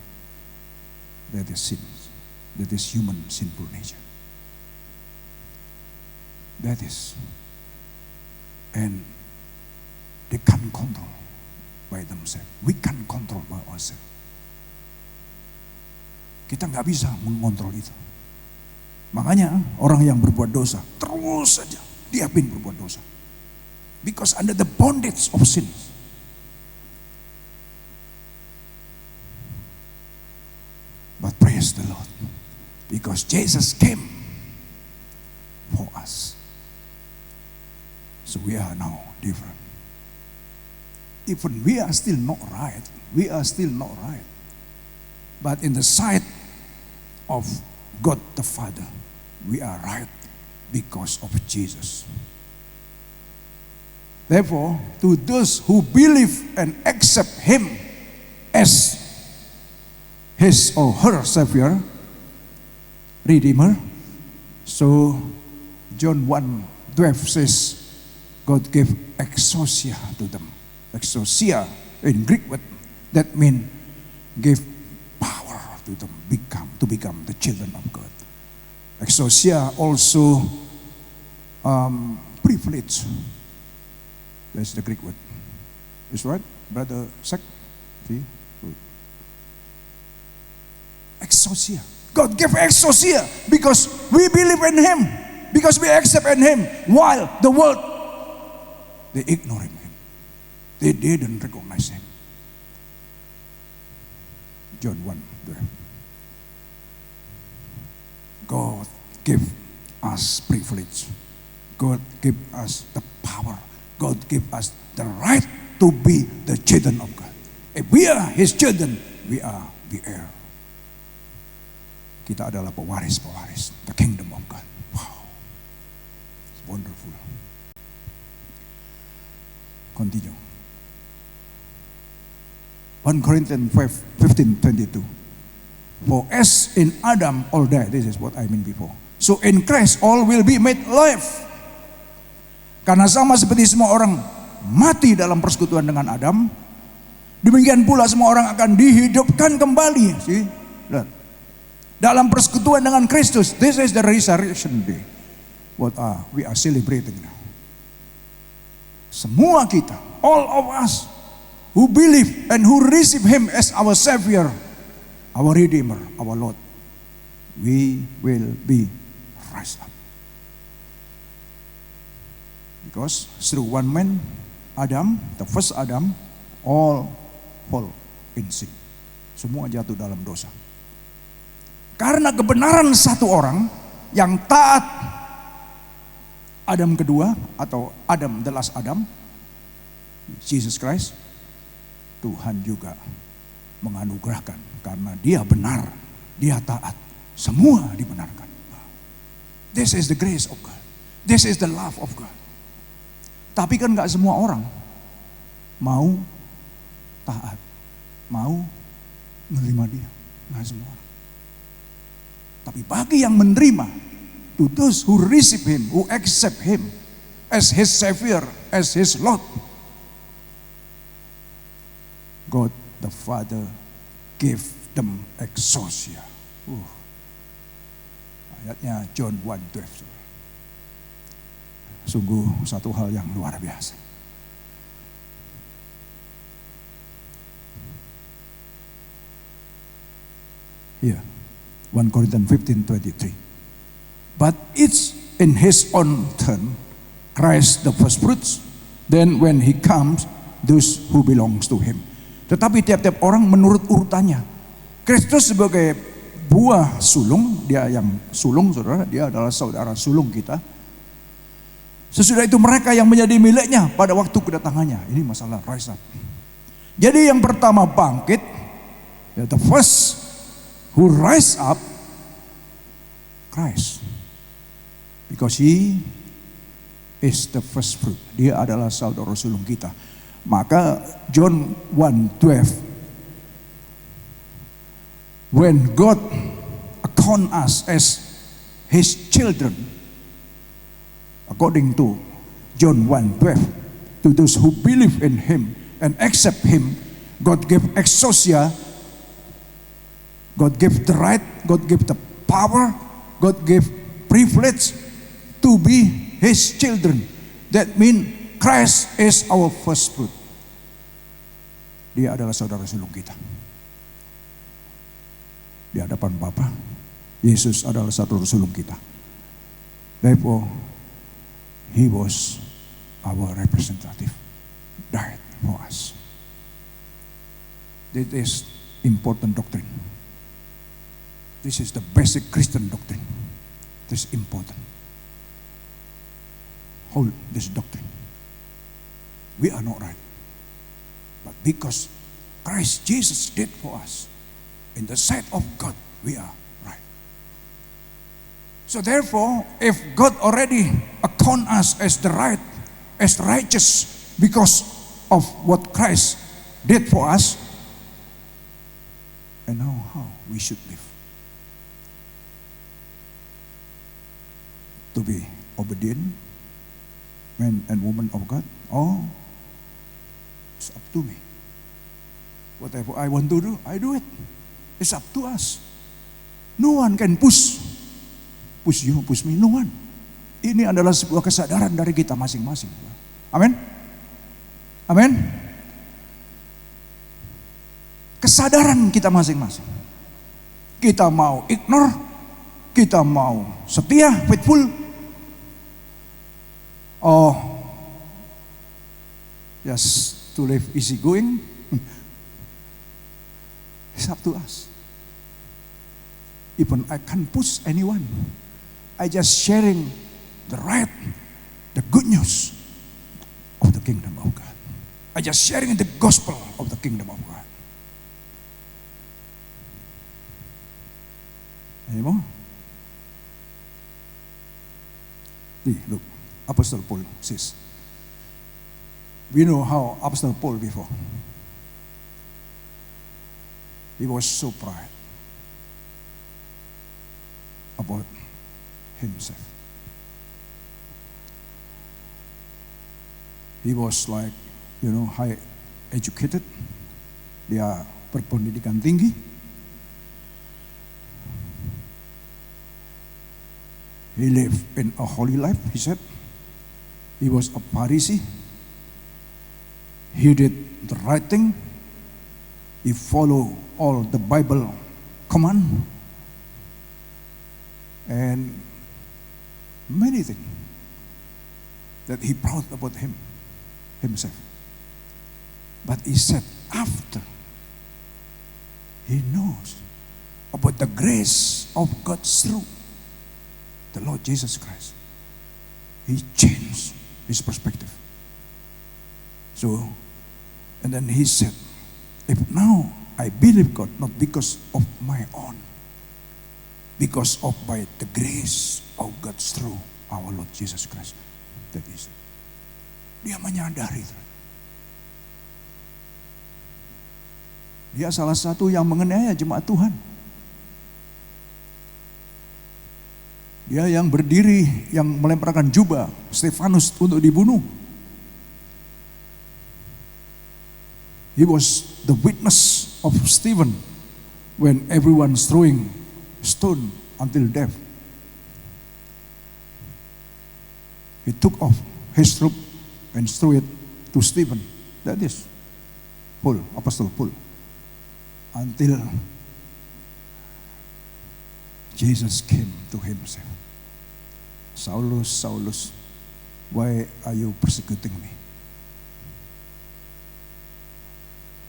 That is sin. That is human sinful nature. That is. And they can't control by themselves. We can't control by ourselves. Kita gak bisa mengontrol itu. Makanya orang yang berbuat dosa terus saja diapin berbuat dosa. Because under the bondage of sin. But praise the Lord. Because Jesus came for us. So we are now different. Even we are still not right. We are still not right. But in the sight of God the Father, we are right because of Jesus. Therefore, to those who believe and accept Him as His or her Savior, Redeemer, so John 1:12 says, God gave exousia to them. Exousia in Greek word, that means give power to them to become the children of God. Exousia also privilege. That's the Greek word. Is right, Brother Sek? See? Good. Exousia. God gave exousia because we believe in Him, because we accept in Him, while the world, they ignoring Him. They didn't recognize Him. John 1:12. God gave us privilege. God gave us the power. God gave us the right to be the children of God. If we are His children, we are the heir. Kita adalah pewaris-pewaris the kingdom of God. Wow, it's wonderful. Continue. 1 Corinthians 15:22. For as in Adam all die, this is what I mean before. So in Christ all will be made alive. Karena sama seperti semua orang mati dalam persekutuan dengan Adam, demikian pula semua orang akan dihidupkan kembali. See? Dalam persekutuan dengan Kristus. This is the resurrection day. What we are celebrating now. Semua kita, all of us who believe and who receive Him as our Savior, our Redeemer, our Lord, we will be raised up. Because through one man, Adam, the first Adam, all fall in sin. Semua jatuh dalam dosa. Karena kebenaran satu orang yang taat, Adam kedua atau Adam the last Adam, Jesus Christ, Tuhan juga menganugerahkan karena dia benar, dia taat, semua dibenarkan. This is the grace of God. This is the love of God. Tapi kan gak semua orang mau taat, mau menerima dia. Gak semua orang. Tapi bagi yang menerima, to those who receive him, who accept him as his Savior, as his Lord, God the Father gave them exousia. Ayatnya John 1:12. Sungguh satu hal yang luar biasa. Here, 1 Corinthians 15:23. But each in his own turn, Christ the first fruits, then when he comes, those who belongs to him. Tetapi tiap-tiap orang menurut urutannya. Kristus sebagai buah sulung, dia yang sulung saudara, dia adalah saudara sulung kita. Sesudah itu mereka yang menjadi miliknya pada waktu kedatangannya. Ini masalah rise up. Jadi yang pertama bangkit, the first who rise up, Christ. Because he is the first fruit. Dia adalah saudara sulung kita. Maka John 1:12, when God account us as his children, according to John 1:12, to those who believe in him and accept him, God gave exousia, God gave the right, God gave the power, God gave privilege to be his children. That means Christ is our first fruit. Dia adalah saudara sulung kita. Di hadapan Bapa, Yesus adalah saudara sulung kita. Therefore, he was our representative, died for us. This is important doctrine. This is the basic Christian doctrine. This is important. Hold this doctrine. We are not right. But because Christ Jesus did for us, in the sight of God, we are right. So therefore, if God already account us as the right, as righteous, because of what Christ did for us, and now how we should live. To be obedient, man and woman of God, or it's up to me. Whatever I want to do, I do it. It's up to us. No one can push you, push me, no one. Ini adalah sebuah kesadaran dari kita masing-masing. Amin. Amin. Kesadaran kita masing-masing. Kita mau ignore, kita mau setia, faithful, or just to live easy going. It's up to us. Even I can't push anyone. I just sharing the right, the good news of the kingdom of God. I just sharing the gospel of the kingdom of God. Any more? Look, Apostle Paul says. We know how Apostle Paul before. He was so proud about himself. He was like, high educated. Dia berpendidikan tinggi. He lived in a holy life, he said. He was a Pharisee. He did the right thing. He followed all the Bible command. And many things that he proud about himself. But he said after he knows about the grace of God through the Lord Jesus Christ, he changed his perspective. So, and then he said, if now I believe God not because of my own, because of by the grace of God through our Lord Jesus Christ. That is, dia menyadari. Dia salah satu yang menganiaya jemaat Tuhan. Dia yang berdiri, yang melemparkan jubah Stefanus untuk dibunuh. He was the witness of Stephen when everyone throwing stone until death. He took off his robe and threw it to Stephen. That is Paul, Apostle Paul. Until Jesus came to him and said, Saulus, Saulus, why are you persecuting me?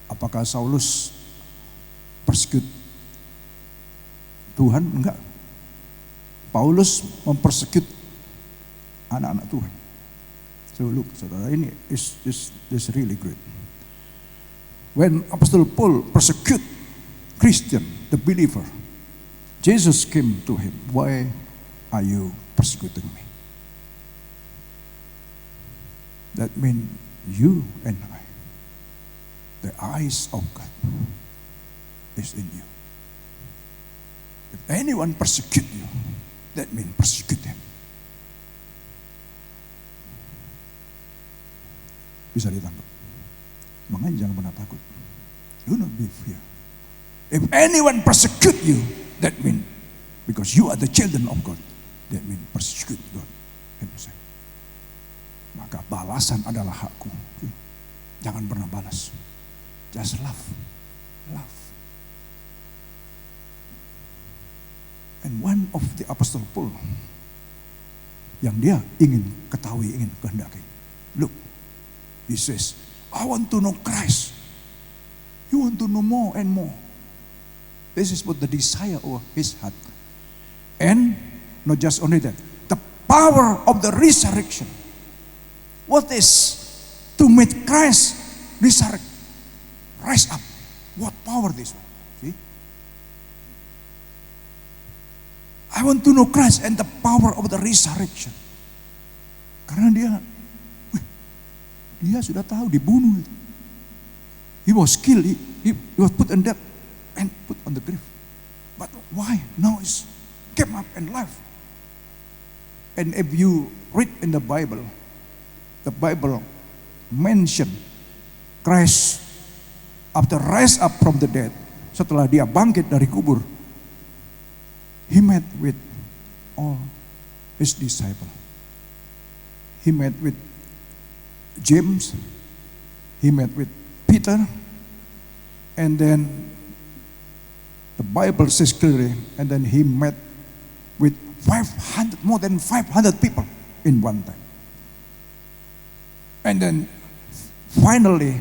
Apakah Saulus persecute Tuhan? Enggak. Paulus mempersecute anak-anak Tuhan. So look, saudara, ini is really great. When Apostle Paul persecute Christian, the believer, Jesus came to him. Why are you persecuting me? That means you and I, the eyes of God is in you. If anyone persecute you, that means persecute him. Bisa ditangkap. Makanya jangan pernah takut. Do not be fear. If anyone persecute you, that means because you are the children of God, that means persecute God himself. Maka balasan adalah hakku. Jangan pernah balas. Just love. Love. And one of the Apostle Paul yang dia ingin ketahui, ingin kehendaki. Look, he says, I want to know Christ. You want to know more and more. This is what the desire of his heart. And not just only that, the power of the resurrection. What is to make Christ resurrect, rise up? What power this one? See? I want to know Christ and the power of the resurrection. Karena dia sudah tahu dibunuh itu. He was killed, he was put in death and put on the grave. But why? Now he came up and life. And if you read in the Bible mention Christ after rise up from the dead, setelah dia bangkit dari kubur, he met with all his disciples. He met with James, he met with Peter, and then the Bible says clearly, and then he met with more than 500 people in one time. And then finally,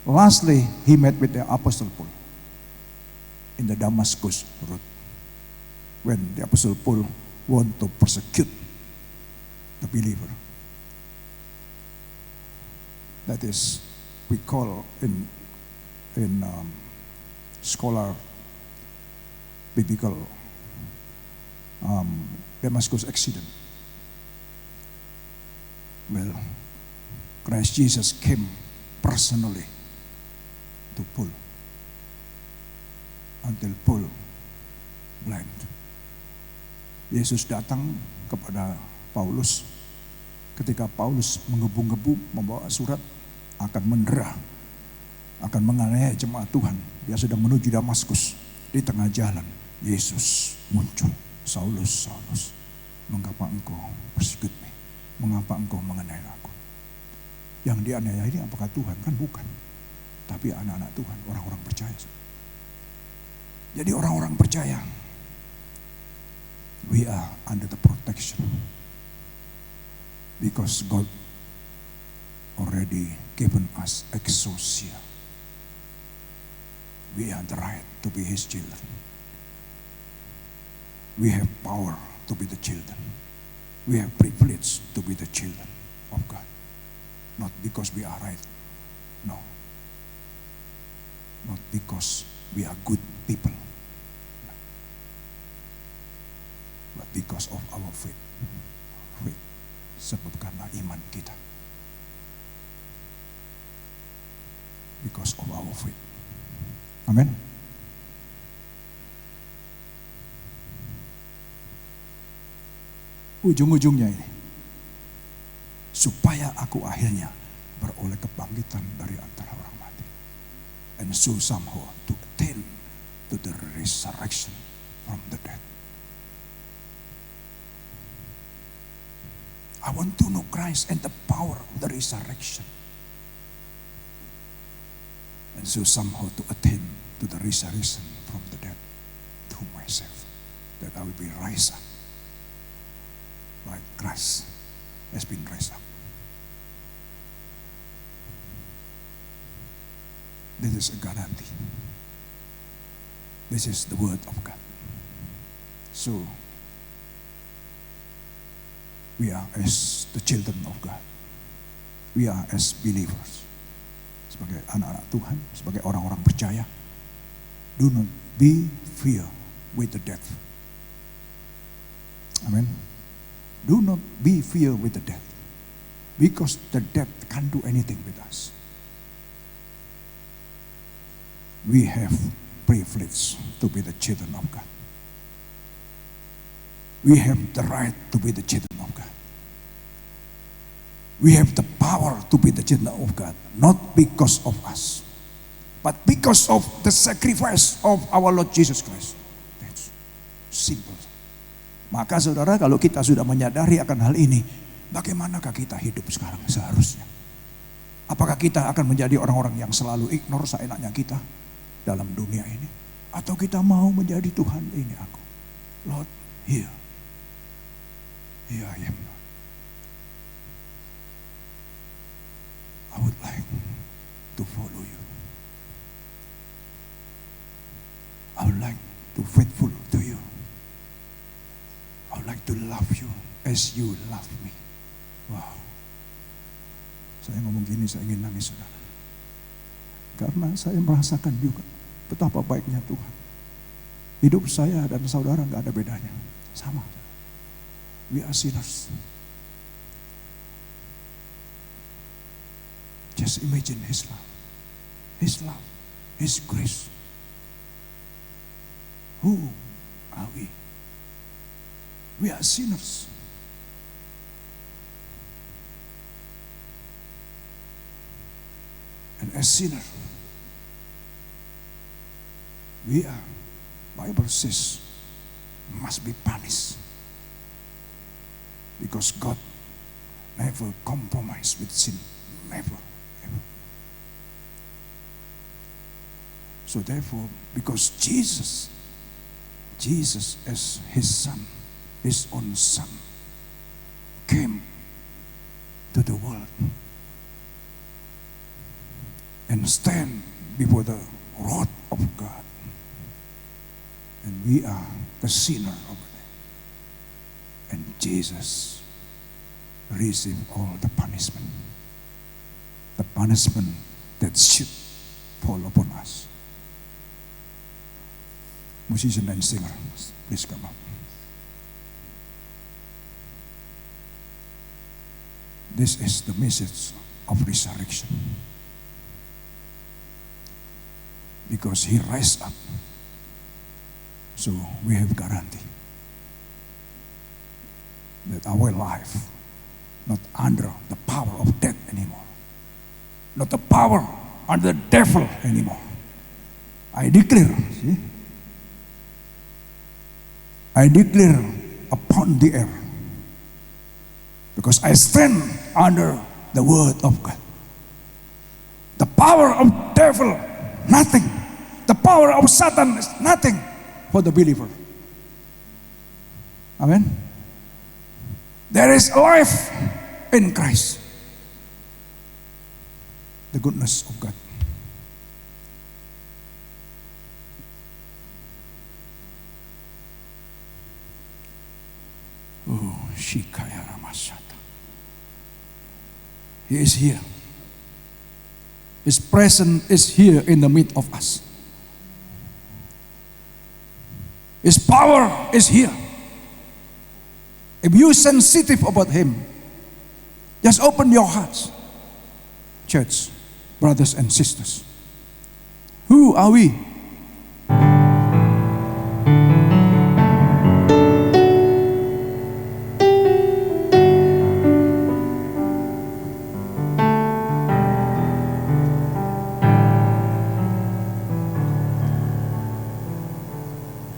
lastly, he met with the Apostle Paul in the Damascus road. When the Apostle Paul want to persecute the believer. That is, we call in scholar biblical Damascus accident. Well, Christ Jesus came personally to Paul until Paul blind. Yesus datang kepada Paulus ketika Paulus menggebu-gebu membawa surat akan mendera, akan menganiaya jemaat Tuhan. Dia sedang menuju Damaskus. Di tengah jalan Yesus muncul. Saulus, Saulus, mengapa engkau persecute me? Mengapa engkau menganiaya aku? Yang dianiaya ini apakah Tuhan? Kan bukan. Tapi anak-anak Tuhan, orang-orang percaya. Jadi orang-orang percaya, we are under the protection. Because God already given us exousia. We have the right to be His children. We have power to be the children. We have privilege to be the children of God. Not because we are right. No. Not because we are good people, but because of our faith. Faith, sebab karena iman kita. Because of our faith. Amen. Ujung-ujungnya ini, supaya aku akhirnya beroleh kebangkitan dari antara orang mati, and so somehow to attain to the resurrection from the dead. I want to know Christ and the power of the resurrection, and so somehow to attain to the resurrection from the dead to myself, that I will be raised up like Christ has been raised up. This is a guarantee. This is the word of God. So, we are as the children of God. We are as believers. Sebagai anak-anak Tuhan, sebagai orang-orang percaya, do not be fear with the death. Amen. Do not be fear with the death, because the death can't do anything with us. We have privilege to be the children of God. We have the right to be the children of God. We have the power to be the children of God, not because of us, but because of the sacrifice of our Lord Jesus Christ. That's simple. Maka saudara, kalau kita sudah menyadari akan hal ini, bagaimanakah kita hidup sekarang seharusnya? Apakah kita akan menjadi orang-orang yang selalu ignore seenaknya kita dalam dunia ini? Atau kita mau menjadi Tuhan, ini aku, Lord, here I am. I would like to follow you. I would like to be faithful to you. I would like to love you as you love me. Wow. Saya ngomong gini, saya ingin nangis, saudara. Karena saya merasakan juga betapa baiknya Tuhan. Hidup saya dan saudara gak ada bedanya. Sama. We are sinners. Just imagine His love. His love. His grace. Who are we? We are sinners. And as sinners, we are, Bible says, must be punished. Because God never compromised with sin. Never, ever. So therefore, because Jesus as His Son, His own Son, came to the world and stand before the wrath of God. And we are the sinner over there. And Jesus received all the punishment. The punishment that should fall upon us. Musician and singer, please come up. This is the message of resurrection. Because He raised up, so we have guarantee that our life not under the power of death anymore, not the power under the devil anymore. I declare, see? I declare upon the air, because I stand under the word of God. The power of devil, nothing. The power of Satan is nothing for the believer. Amen. There is life in Christ. The goodness of God. Oh, Shikaya Ramashata. He is here. His presence is here in the midst of us. His power is here. If you're sensitive about Him, just open your hearts. Church, brothers and sisters, who are we